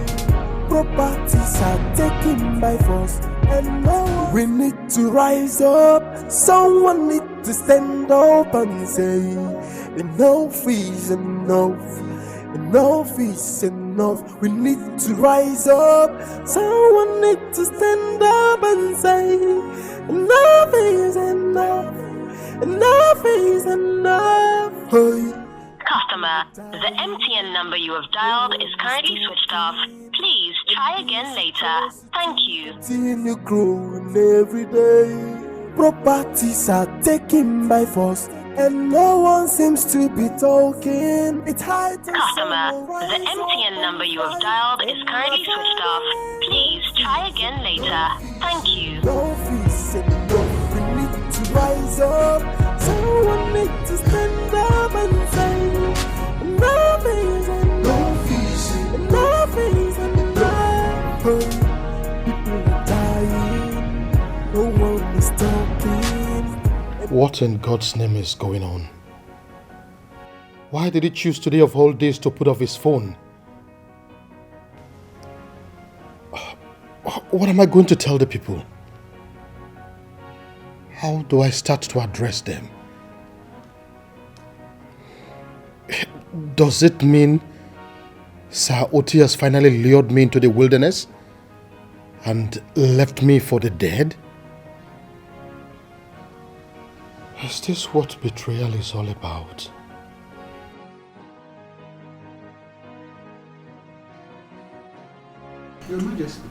Properties are taken by force, and no one. We need to rise up. Someone need to stand up and say, no fees and no fees enough. We need to rise up. Someone need to stand up and say, enough is enough. Enough is enough. Hey. Customer, the MTN number you have dialed is currently switched off. Please try again later. Thank you. Continue growing every day. Properties are taken by force, and no one seems to be talking. It's high time. Customer, the MTN number you have dialed is currently switched off. Please try again later. Thank you. No fees and no. We need to rise up. Someone need to stand up and say, no fees and no fees and no fees and no. Hey, people are dying, no one is talking. What in God's name is going on? Why did he choose today of all days to put off his phone? What am I going to tell the people? How do I start to address them? Does it mean Sir Oti has finally lured me into the wilderness and left me for the dead? Is this what betrayal is all about? Your Majesty,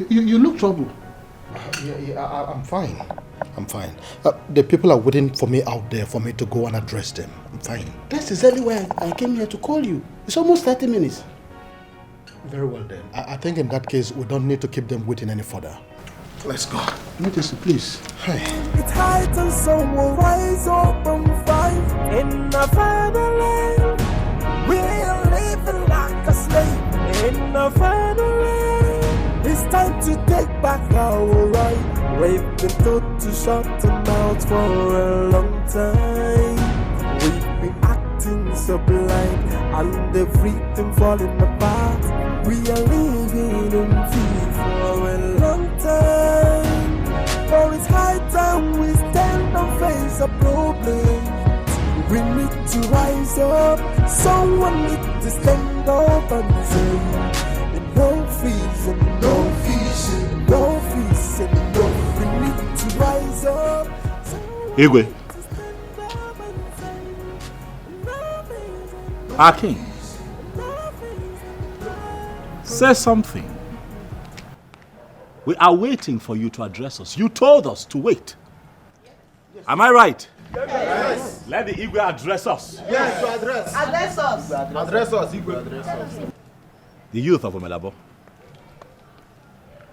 you look troubled. I'm fine. I'm fine. The people are waiting for me out there for me to go and address them. I'm fine. That's exactly why I came here to call you. It's almost 30 minutes. Very well then. I think in that case, we don't need to keep them waiting any further. Let's go. Majesty, please. Hey. It's high time someone rise up and fight. In our fatherland, we are living like a slave. In our fatherland, it's time to take back our right. We've been told to shut our mouths for a long time. We've been acting so blind, and everything falling apart. We are living in fear for a long time. For it's high time we stand and face a problem. We need to rise up. Someone need to stand up and say, no fees and no fees and no fees and no. We need to rise up. Igwe. Our king. Say something. We are waiting for you to address us. You told us to wait. Am I right? Yes. Let the Igwe address us. Yes, to address. Address us. Address us, Igwe. Address us. The youth of Omelabo.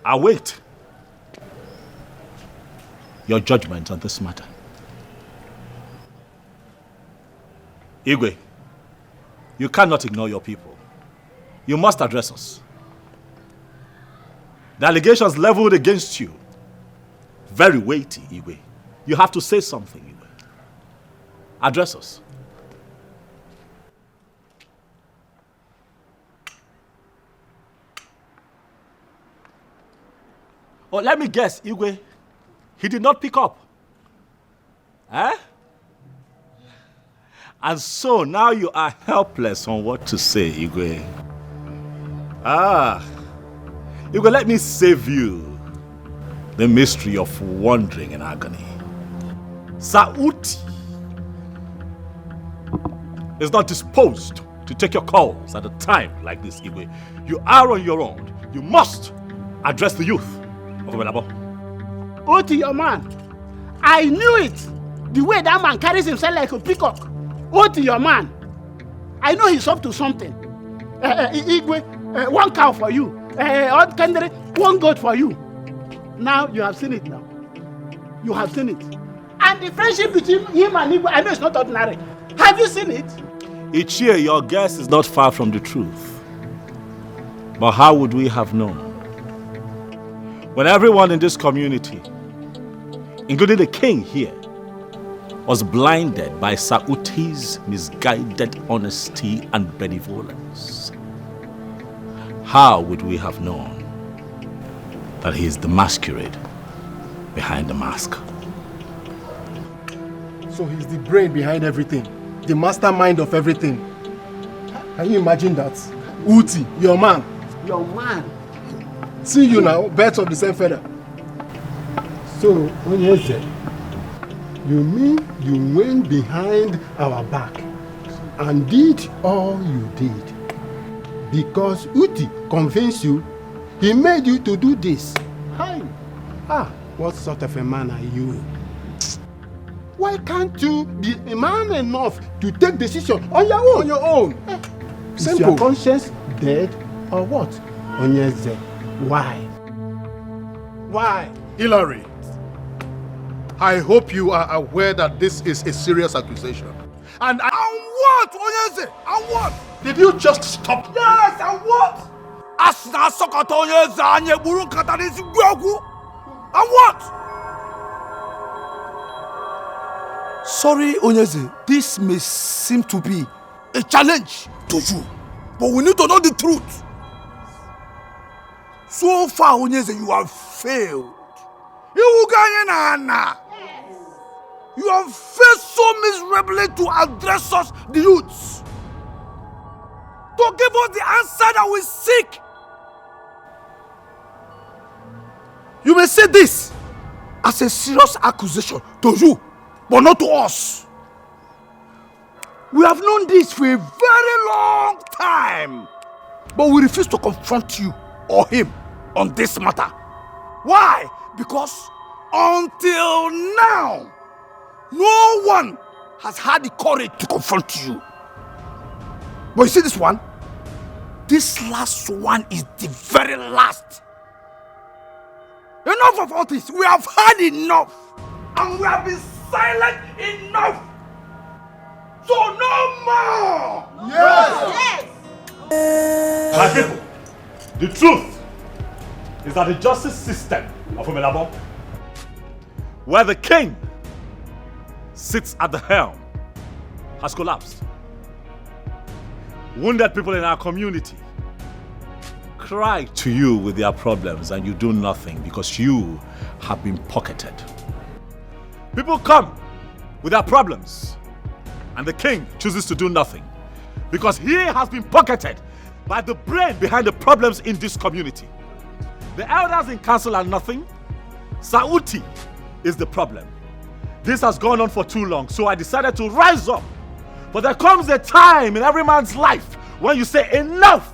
await your judgment on this matter. Igwe, you cannot ignore your people. You must address us. The allegations leveled against you, very weighty, Igwe. You have to say something, Igwe. Address us. Oh, let me guess, Igwe. He did not pick up. Eh? And so now you are helpless on what to say, Igwe. Igwe, let me save you the mystery of wandering in agony. Sauti is not disposed to take your calls at a time like this, Igwe. You are on your own. You must address the youth of Omelabo. Oti, your man. I knew it. The way that man carries himself like a peacock. Oti, your man. I know he's up to something. Igwe, one cow for you. One goat for you. Now you have seen it now. You have seen it. And the friendship between him and Igwe, I know it's not ordinary. Have you seen it? Ichie, your guess is not far from the truth. But how would we have known? When everyone in this community, including the king here, was blinded by Sauti's misguided honesty and benevolence. How would we have known that he is the masquerade behind the mask? So he's the brain behind everything, the mastermind of everything. Can you imagine that? Uti, your man. Your man. See you now, birds of the same feather. So, Onyeze, you mean you went behind our back and did all you did because Uti convinced you, he made you to do this? Hi. What sort of a man are you? Why can't you be a man enough to take decision on your own? On your own. Is your conscience dead or what? Onyeze, why? Why? Hillary, I hope you are aware that this is a serious accusation. And what, Onyeze? And what? Did you just stop? Yes, and what? Asna sokoto Onyeze anye buru katanisi gwogu. And what? Sorry, Onyeze, this may seem to be a challenge to you, but we need to know the truth. So far, Onyeze, you have failed. You have failed so miserably to address us, the youths, to give us the answer that we seek. You may say this as a serious accusation to you, but not to us. We have known this for a very long time, but we refuse to confront you or him on this matter. Why? Because until now, no one has had the courage to confront you. But you see this one? This last one is the very last. Enough of all this. We have had enough. And we have been silent enough. So no more. Yes. My people, the truth is that the justice system of Omelabo, where the king sits at the helm, has collapsed. Wounded people in our community cry to you with their problems and you do nothing because you have been pocketed. People come with their problems and the king chooses to do nothing because he has been pocketed by the brain behind the problems in this community. The elders in council are nothing. Sauti is the problem. This has gone on for too long, so I decided to rise up. But there comes a time in every man's life when you say enough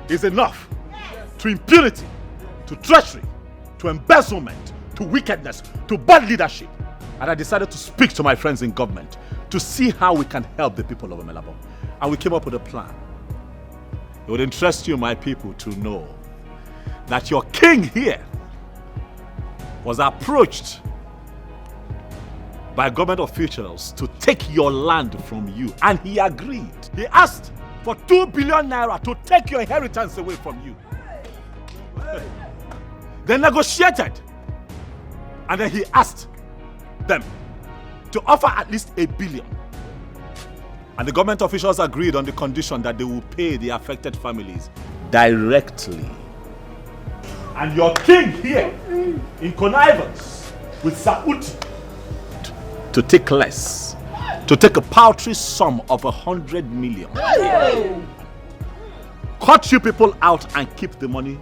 is enough. To impunity, to treachery, to embezzlement, to wickedness, to bad leadership. And I decided to speak to my friends in government to see how we can help the people of Omelabo. And we came up with a plan. It would interest you, my people, to know that your king here was approached by government officials to take your land from you, and he agreed. He asked for 2 billion naira to take your inheritance away from you. They negotiated, and then he asked them to offer at least 1 billion. And the government officials agreed on the condition that they will pay the affected families directly. And your king here, in connivance with Sauti, to take less, to take a paltry sum of 100 million. Cut you people out and keep the money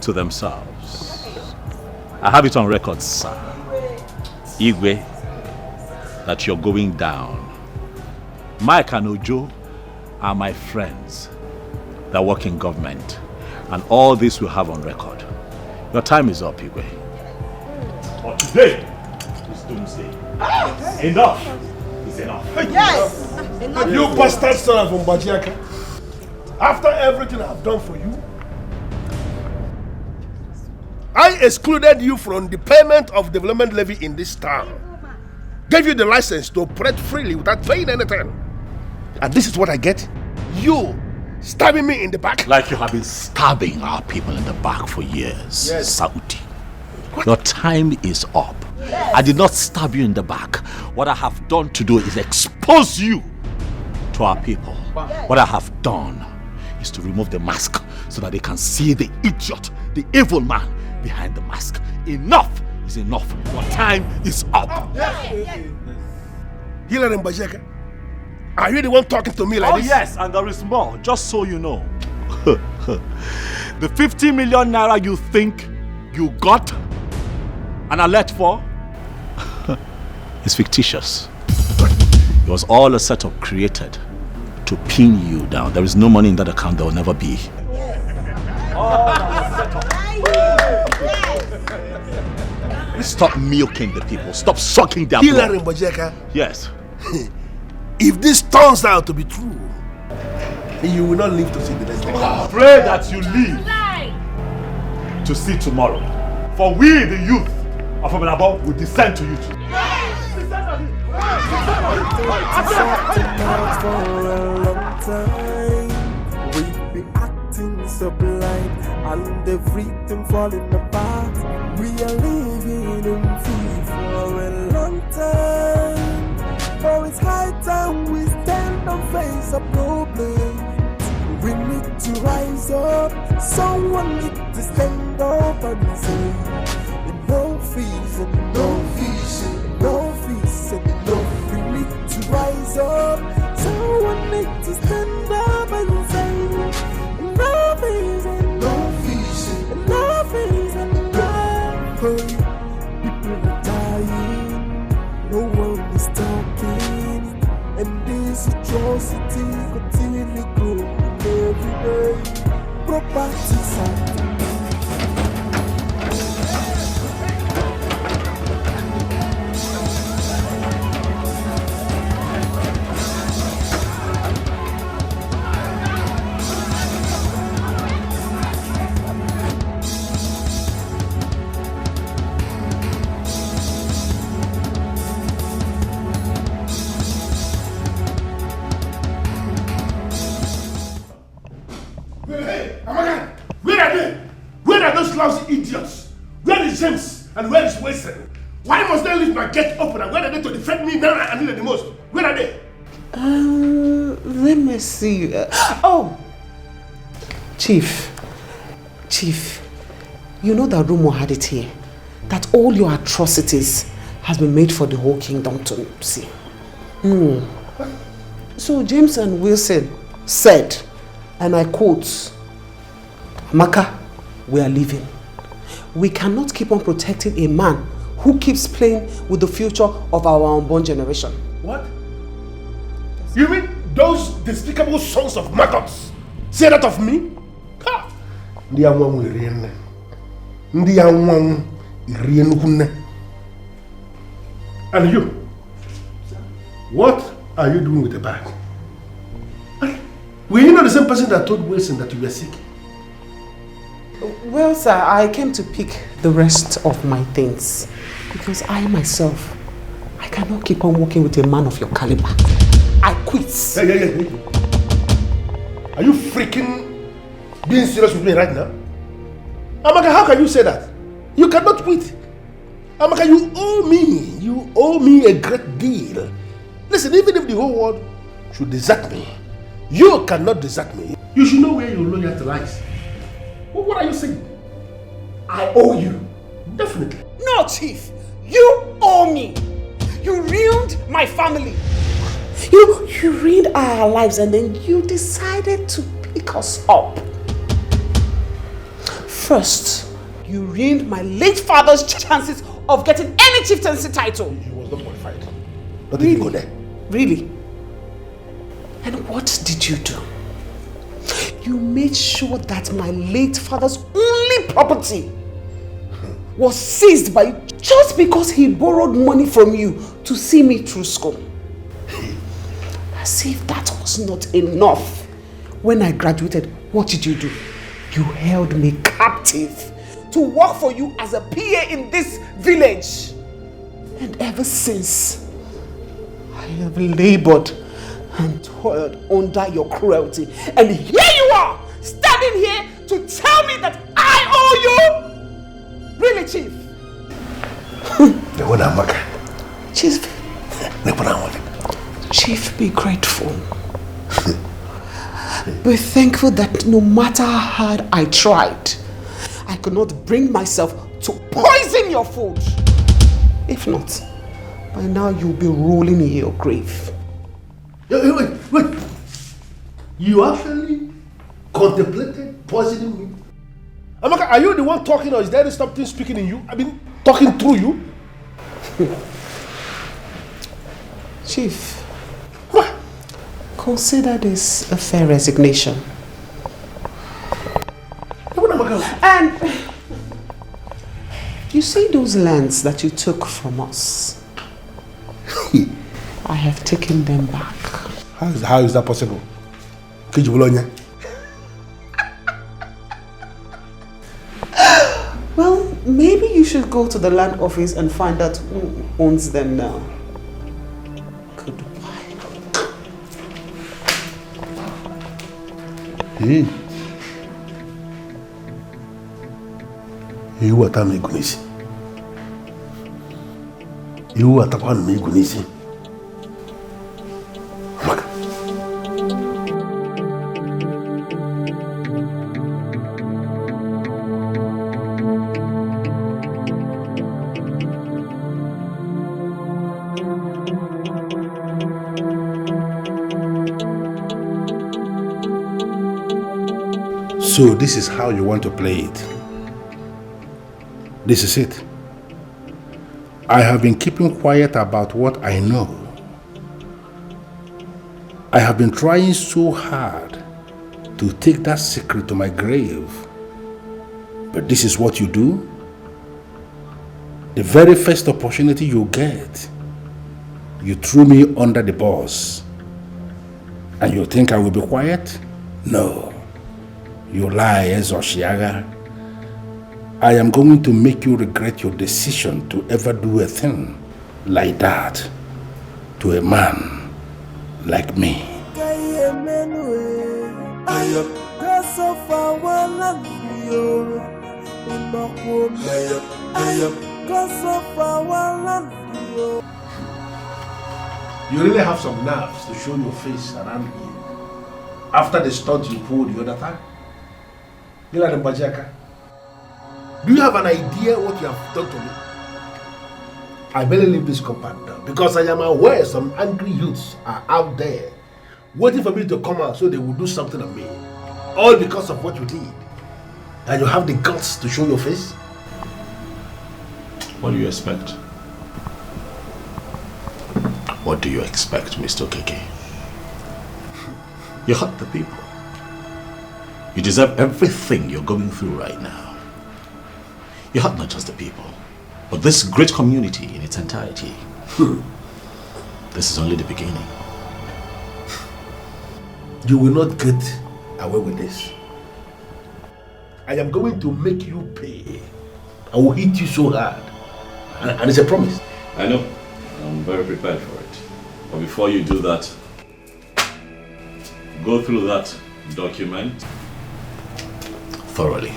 to themselves. I have it on record, sir, Igwe, that you're going down. Mike and Ojo are my friends that work in government, and all this we have on record. Your time is up, Igwe. But today is doomsday. Enough is enough. Yes! You bastard son of Umbajiaka. After everything I've done for you, I excluded you from the payment of development levy in this town. Gave you the license to operate freely without paying anything. And this is what I get? You stabbing me in the back? Like you have been stabbing our people in the back for years, yes. Sauti. Your time is up. Yes. I did not stab you in the back. What I have done to do is expose you to our people. Yes. What I have done is to remove the mask so that they can see the idiot, the evil man behind the mask. Enough is enough. Your time is up. Yes. Hilary Mbajeka, are you the one talking to me like this? Oh yes, and there is more, just so you know. The 50 million naira you think you got an alert for is fictitious. It was all a setup created to pin you down. There is no money in that account, there will never be. Stop milking the people. Stop sucking their blood. Hilary Mbajeka. Yes. If this turns out to be true, you will not live to see the next day. Pray that you live to see tomorrow. For we, the youth of Abalabo, will descend to you too. We've been acting so blind and everything falling apart. We are living in fear for a long time. For it's high time we stand and face a problem. We need to rise up. Someone need to stand up and say, no fees and no fees and no fees and no fees. We need to rise up. Someone need to stand up and say, no fees and no fees and no fees and no fees. People are dying, no one is talking, and this atrocity continually growing every day. Property side. And where is Wilson? Why must they leave my gate open? And where are they to defend me now I need it the most? Where are they? Let me see. Chief, you know that rumor had it here, that all your atrocities has been made for the whole kingdom to see. So James and Wilson said, and I quote, Amaka, we are leaving. We cannot keep on protecting a man who keeps playing with the future of our unborn generation. What? You mean those despicable sons of maggots say that of me? And you, what are you doing with the bag? Were you not the same person that told Wilson that you were sick? Well, sir, I came to pick the rest of my things because I myself, I cannot keep on working with a man of your caliber. I quit. Hey. Are you freaking being serious with me right now? Amaka, how can you say that? You cannot quit. Amaka, you owe me. You owe me a great deal. Listen, even if the whole world should desert me, you cannot desert me. You should know where your loyalty lies. What are you saying? I owe you. Definitely. No, Chief. You owe me. You ruined my family. You ruined our lives and then you decided to pick us up. First, you ruined my late father's chances of getting any chieftaincy title. He was not qualified. But did you go there? Really? And what did you do? You made sure that my late father's only property was seized by you just because he borrowed money from you to see me through school. As if that was not enough. When I graduated, what did you do? You held me captive to work for you as a PA in this village. And ever since, I have labored and toiled under your cruelty. And here you are, standing here to tell me that I owe you? Really, Chief? Chief, be grateful. Be thankful that no matter how hard I tried, I could not bring myself to poison your food. If not, by now you'll be rolling in your grave. Wait. You actually contemplated poisoning me? Amaka, are you the one talking or is there something speaking in you? I mean, talking through you? Chief, consider this a fair resignation. And you see those lands that you took from us? I have taken them back. How is that possible? Well, maybe you should go to the land office and find out who owns them now. Hey. You are me gunisi. You are tapan me gunisi. So this is how you want to play it. This is it. I have been keeping quiet about what I know. I have been trying so hard to take that secret to my grave. But this is what you do? The very first opportunity you get, you threw me under the bus. And you think I will be quiet? No. You lie, Ezoshiaga. I am going to make you regret your decision to ever do a thing like that to a man like me. You really have some nerves to show your face around here after the stunt you pulled the other time. Do you have an idea what you have done to me? I better leave this compound now because I am aware some angry youths are out there waiting for me to come out so they will do something on me. All because of what you did. And you have the guts to show your face? What do you expect? What do you expect, Mr. Keke? You hurt the people. You deserve everything you're going through right now. You hurt not just the people, but this great community in its entirety. This is only the beginning. You will not get away with this. I I am going to make you pay. I will hit you so hard. And it's a promise. I know. I'm very prepared for it. But before you do that, go through that document thoroughly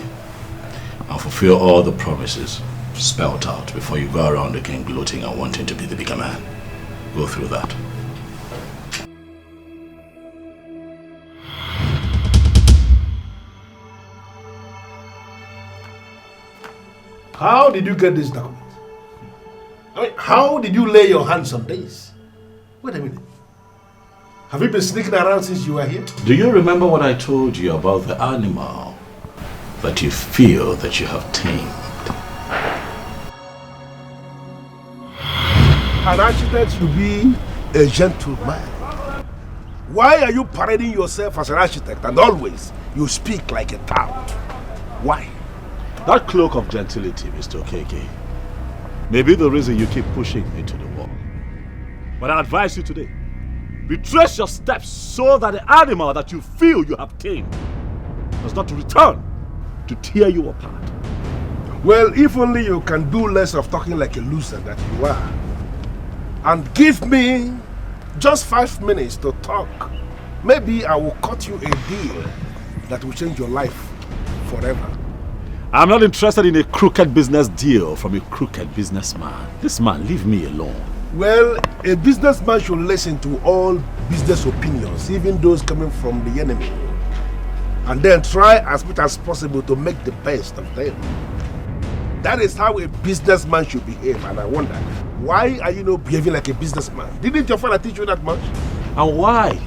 and fulfill all the promises spelled out before you go around again gloating and wanting to be the bigger man. Go through that. How did you get this document? I mean, how did you lay your hands on this? Wait a minute. Have you been sneaking around since you were here? Do you remember what I told you about the animal that you feel that you have tamed? An architect should be a gentleman. Why are you parading yourself as an architect and always you speak like a tout? Why? That cloak of gentility, Mr. KK, may be the reason you keep pushing me to the wall. But I advise you today, retrace your steps so that the animal that you feel you have tamed does not return to tear you apart. Well, if only you can do less of talking like a loser that you are. And give me just 5 minutes to talk. Maybe I will cut you a deal that will change your life forever. I'm not interested in a crooked business deal from a crooked businessman. This man, leave me alone. Well, a businessman should listen to all business opinions, even those coming from the enemy. And then try as much as possible to make the best of them. That is how a businessman should behave, and I wonder, why are you not behaving like a businessman? Didn't your father teach you that much? And why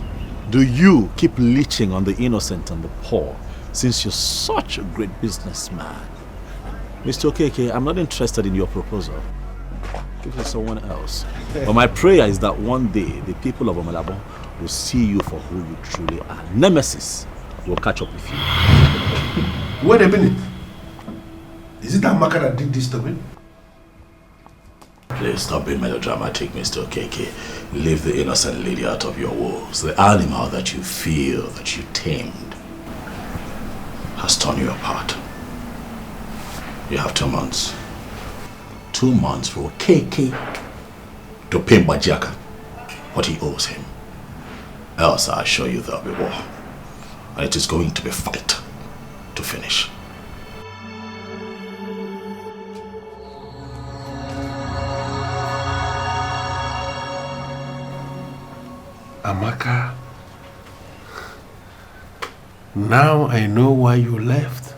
do you keep leeching on the innocent and the poor since you're such a great businessman? Mr. KK, I'm not interested in your proposal. Give it to someone else. But my prayer is that one day the people of Omalabo will see you for who you truly are. Nemesis will catch up with you. Wait a minute. Is it that Maka that did this to me? Please stop being melodramatic, Mr. KK. Leave the innocent lady out of your woes. The animal that you feel that you tamed has torn you apart. You have 2 months. 2 months for KK to pay Bajaka what he owes him. Else I assure you there'll be war. And it is going to be fight to finish. Amaka, now I know why you left.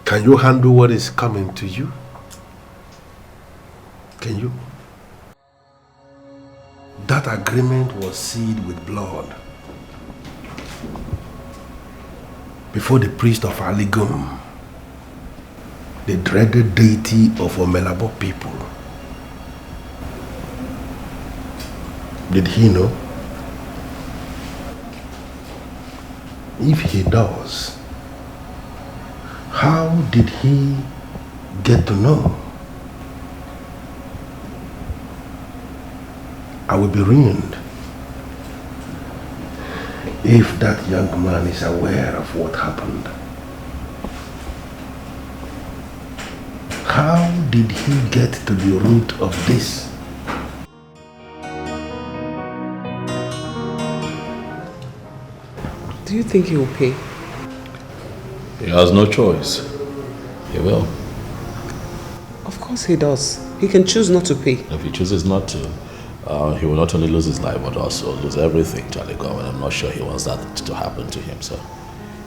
Can you handle what is coming to you? Can you? That agreement was sealed with blood before the priest of Aligum, the dreaded deity of Omelabo people. Did he know? If he does, how did he get to know? I will be ruined if that young man is aware of what happened. How did he get to the root of this? Do you think he will pay? He has no choice. He will. Of course he does. He can choose not to pay. If he chooses not to, he will not only lose his life but also lose everything, Charlie Go, and I'm not sure he wants that to happen to him, so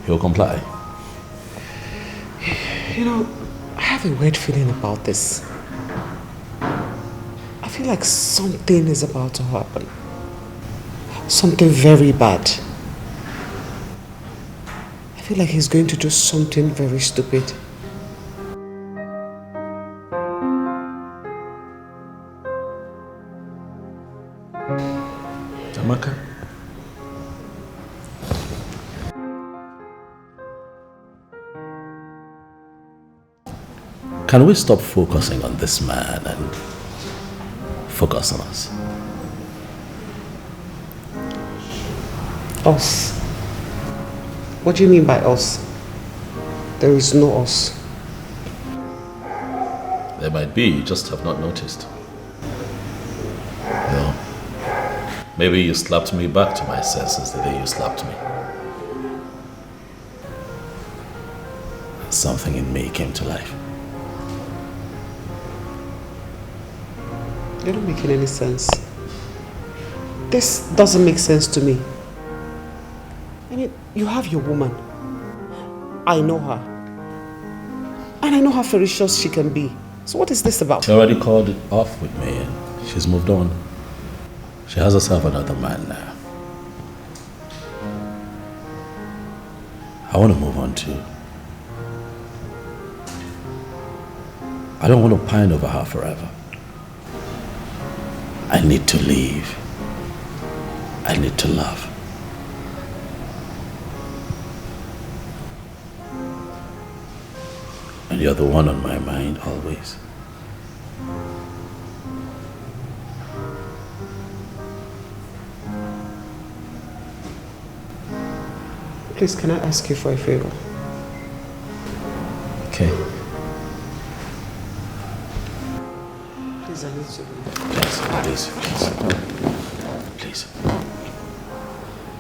he'll comply. You know, I have a weird feeling about this. I feel like something is about to happen. Something very bad. I feel like he's going to do something very stupid. Amaka? Can we stop focusing on this man and focus on us? Us? What do you mean by us? There is no us. There might be, you just have not noticed. No. Maybe you slapped me back to my senses the day you slapped me. Something in me came to life. You're not making any sense. This doesn't make sense to me. I mean, you have your woman. I know her. And I know how ferocious she can be. So what is this about? She already called it off with me and she's moved on. She has herself another man now. I want to move on too. I don't want to pine over her forever. I need to leave. I need to love. And you're the one on my mind always. Please, can I ask you for a favor? Okay. Please, I need to Please.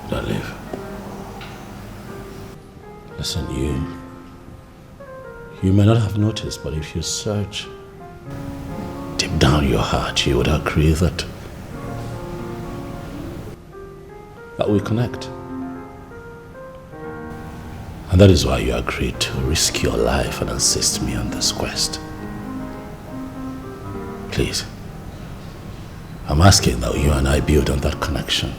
Don't leave. Listen, you may not have noticed, but if you search deep down your heart, you would agree that we connect. And that is why you agreed to risk your life and assist me on this quest. Please, I'm asking that you and I build on that connection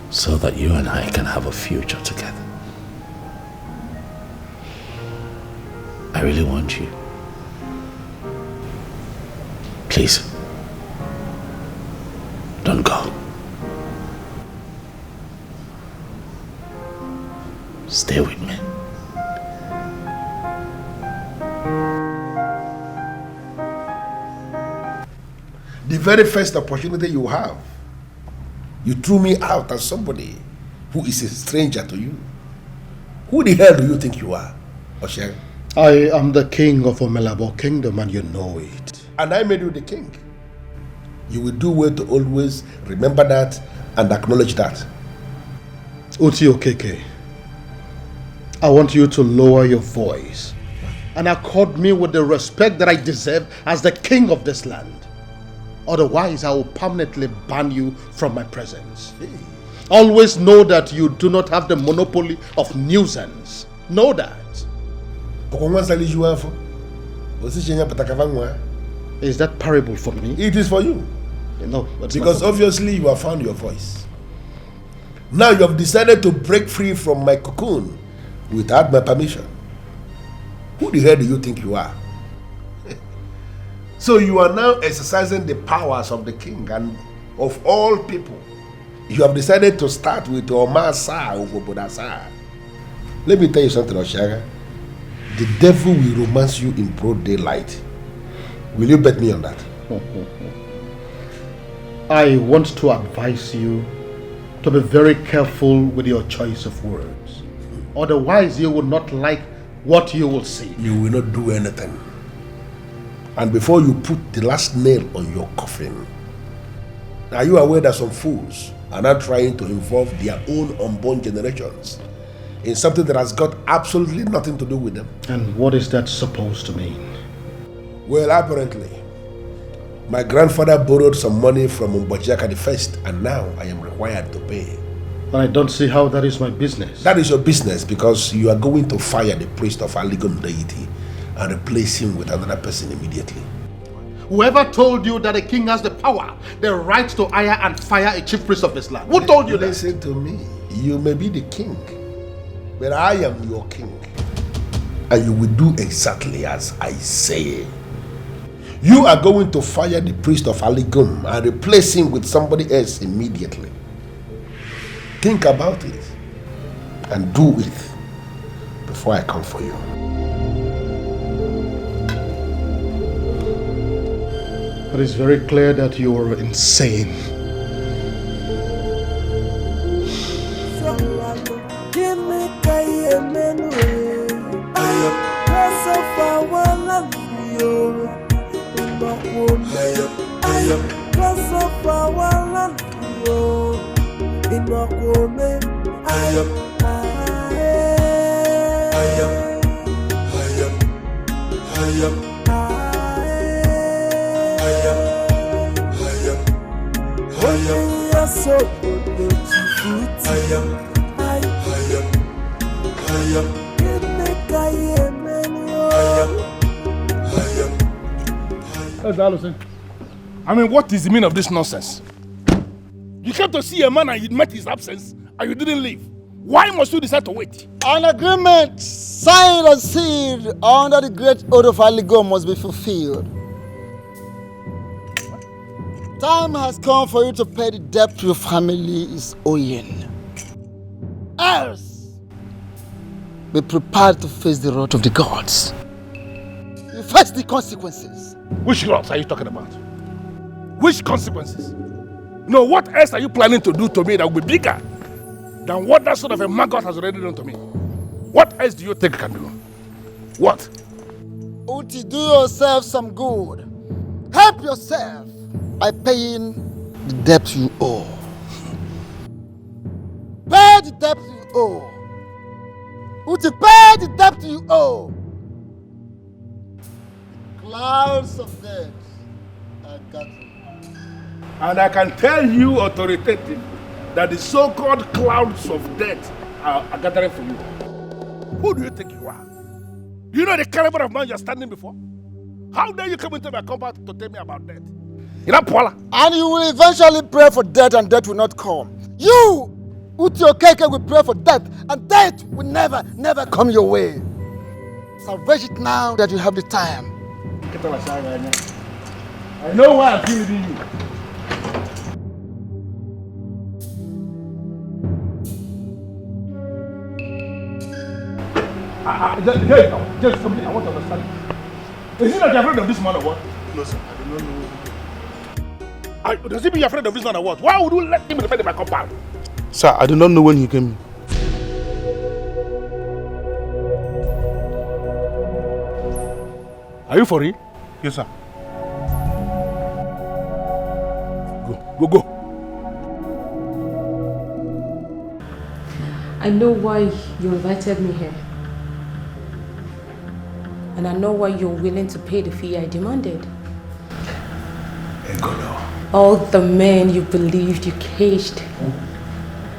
so that you and I can have a future together. I really want you. Please, don't go. Stay with me. The very first opportunity you have, you threw me out as somebody who is a stranger to you. Who the hell do you think you are, Osher? I am the king of Omelabo Kingdom, and you know it. And I made you the king. You will do well to always remember that and acknowledge that. Uti Okeke, I want you to lower your voice and accord me with the respect that I deserve as the king of this land. Otherwise, I will permanently ban you from my presence. Always know that you do not have the monopoly of nuisance. Know that. Is that parable for me? It is for you. No, because obviously you have found your voice. Now you have decided to break free from my cocoon without my permission. Who the hell do you think you are? So you are now exercising the powers of the king and of all people. You have decided to start with Omar Sa over Bodasa. Let me tell you something, Oshaga. The devil will romance you in broad daylight. Will you bet me on that? I want to advise you to be very careful with your choice of words. Otherwise, you will not like what you will see. You will not do anything. And before you put the last nail on your coffin, are you aware that some fools are now trying to involve their own unborn generations in something that has got absolutely nothing to do with them? And what is that supposed to mean? Well, apparently, my grandfather borrowed some money from Mbojaka the First, and now I am required to pay. I don't see how that is my business. That is your business because you are going to fire the priest of Aligun deity and replace him with another person immediately. Whoever told you that a king has the power, the right to hire and fire a chief priest of this land? Who told you that? Listen to me. You may be the king, but I am your king. And you will do exactly as I say. You are going to fire the priest of Aligum and replace him with somebody else immediately. Think about it and do it before I come for you. It is very clear that you are insane. I mean, what is the meaning of this nonsense? You came to see a man and you met his absence and you didn't leave. Why must you decide to wait? An agreement signed and sealed under the great oath of Aligo must be fulfilled. Time has come for you to pay the debt your family is owing. Else, be prepared to face the wrath of the gods. You face the consequences. Which gods are you talking about? Which consequences? No, what else are you planning to do to me that will be bigger than what that sort of a maggot has already done to me? What else do you think you can do? What? Uti, do yourself some good. Help yourself by paying the debt you owe. Pay the debt you owe. Uti, pay the debt you owe. Clouds of debt are gathering. And I can tell you authoritatively that the so-called clouds of death are gathering for you. Who do you think you are? Do you know the caliber of man you're standing before? How dare you come into my compound to tell me about death? You're not Paula. And you will eventually pray for death and death will not come. You, Uti Okeke, will pray for death and death will never, never come your way. Salvage it now that you have the time. I know why I'm feeling you. Just something I want to understand. Is it that you're afraid of this man or what? No, sir. I do not know. Does it mean you're afraid of this man or what? Why would you let him defend my compound? Sir, I do not know when he came. Are you for real? Yes, sir. Go. I know why you invited me here. And I know why you're willing to pay the fee I demanded. All the men you believed you caged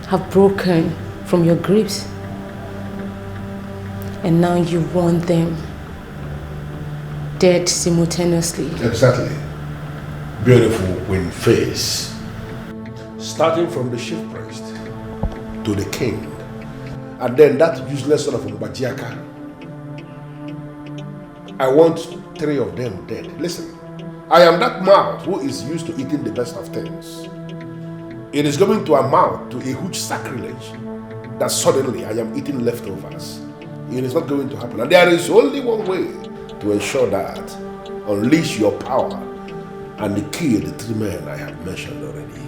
have broken from your grips. And now you want them dead simultaneously. Exactly. Beautiful queen face. Starting from the chief priest to the king. And then that useless son of Mbajiaka. I want 3 of them dead. Listen, I am that mouth who is used to eating the best of things. It is going to amount to a huge sacrilege that suddenly I am eating leftovers. It is not going to happen. And there is only one way to ensure that. Unleash your power and kill the 3 men I have mentioned already.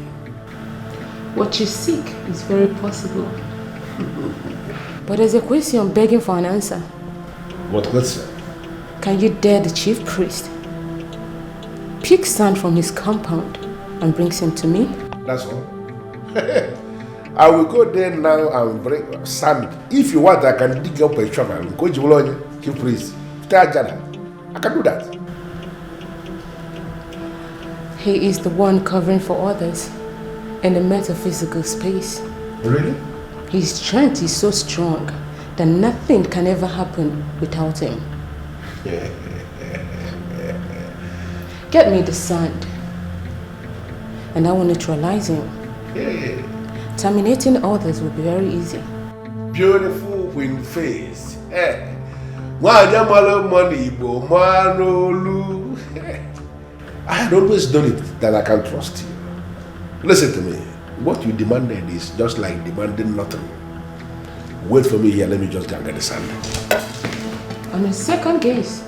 What you seek is very possible. But there's a question begging for an answer. What question? Can you dare the chief priest? Pick sand from his compound and brings him to me? That's all. I will go there now and bring sand. If you want, I can dig up a shovel and go to chief priest. I can do that. He is the one covering for others in the metaphysical space. Really? His strength is so strong that nothing can ever happen without him. Get me the sand, and I will neutralize him. Terminating others will be very easy. Beautiful queen face. I had always done it that I can trust you. Listen to me. What you demanded is just like demanding nothing. Wait for me here. Let me just go and get the sand. On a second gaze,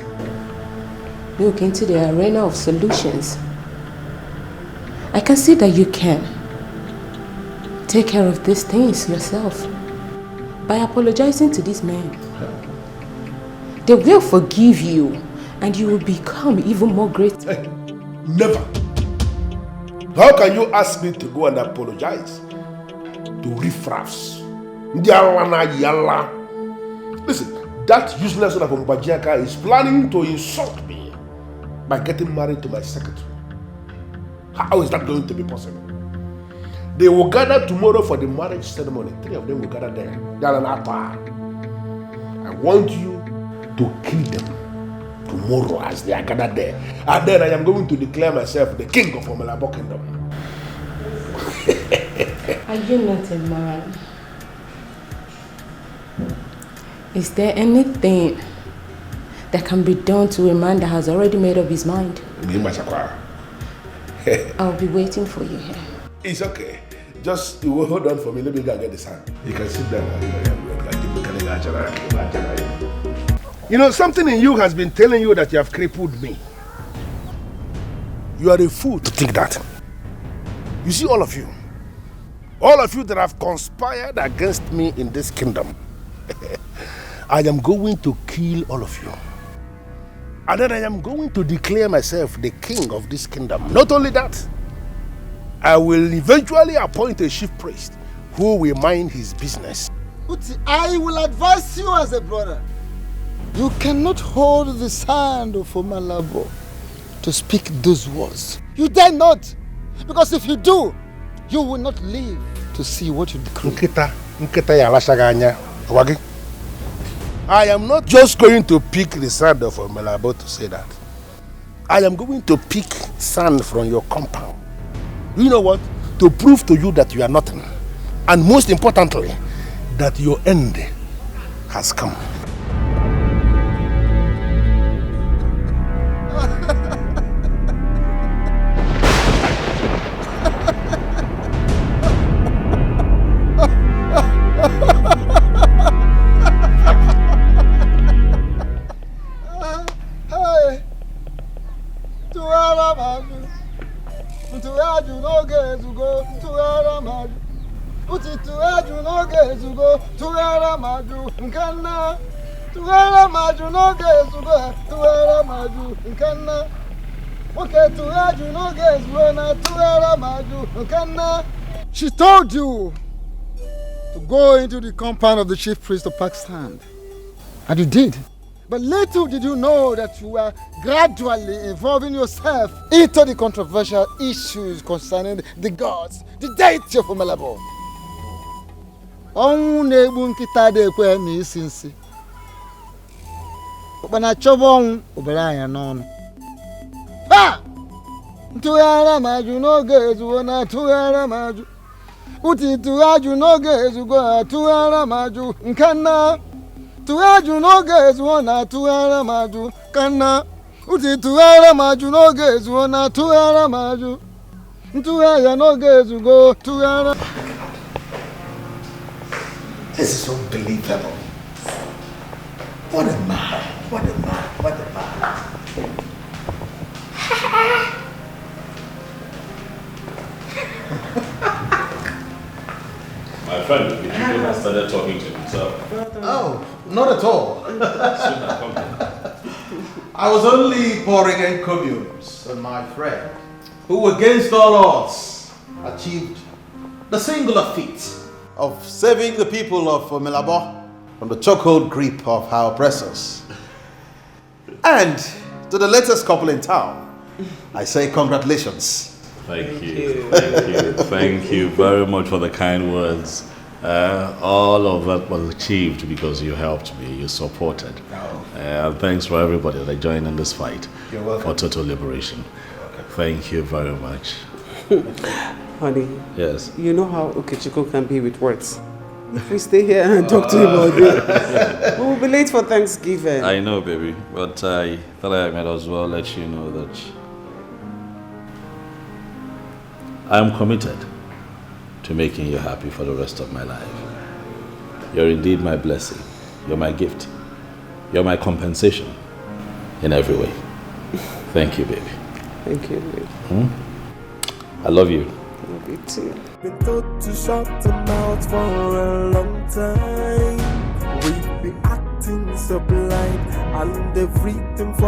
look into the arena of solutions. I can see that you can take care of these things yourself by apologizing to these men. They will forgive you and you will become even more great. Never. How can you ask me to go and apologize? to riffraffs. Listen, that useless son of Mbajiaka is planning to insult me by getting married to my secretary. How is that going to be possible? They will gather tomorrow for the marriage ceremony. 3 of them will gather there. I want you to kill them tomorrow as they are gathered there. And then I am going to declare myself the king of Omelabo Kingdom. Are you not a man? Is there anything that can be done to a man that has already made up his mind? I'll be waiting for you here. It's okay. Just you will hold on for me. Let me go and get the sand. You can sit down. You know, something in you has been telling you that you have crippled me. You are a fool to think that. You see, all of you that have conspired against me in this kingdom, I am going to kill all of you. And then I am going to declare myself the king of this kingdom. Not only that, I will eventually appoint a chief priest who will mind his business. Uti, I will advise you as a brother. You cannot hold the hand of Omalabo to speak those words. You dare not. Because if you do, you will not live to see what you decree. I am not just going to pick the sand of Omalabo to say that. I am going to pick sand from your compound. You know what? To prove to you that you are nothing. And most importantly, that your end has come. She told you to go into the compound of the chief priest of Pakistan. And you did. But little did you know that you were gradually involving yourself into the controversial issues concerning the gods, the deity of Omelabo. Tuyara maju no gezu na tuyara maju. Uti tuaju no gezu go tuyara maju nkana. Tuaju no gezu na tuyara maju kana. Uti tuyara maju no gezu na tuyara maju. Tuyara no gezu go tuyara. This is unbelievable. What a man, what a man, what a man. My friend, the people have started talking to himself. Oh, not at all. I was only pouring encomiums on my friend, who against all odds achieved the singular feat of saving the people of Omelabo from the chokehold grip of our oppressors. And to the latest couple in town, I say congratulations. Thank you. Thank you. Thank you very much for the kind words. All of that was achieved because you helped me, you supported. Thanks for everybody that joined in this fight for total liberation. Thank you very much. Honey, yes. You know how Okechukwu can be with words. If we stay here and talk to him all day, we will be late for Thanksgiving. I know, baby, but I thought I might as well let you know that I am committed to making you happy for the rest of my life. You're indeed my blessing. You're my gift. You're my compensation in every way. Thank you, baby. Thank you, baby. I love you. Love you too. Been told to shut the mouth for a long time. We've been acting so blind and everything for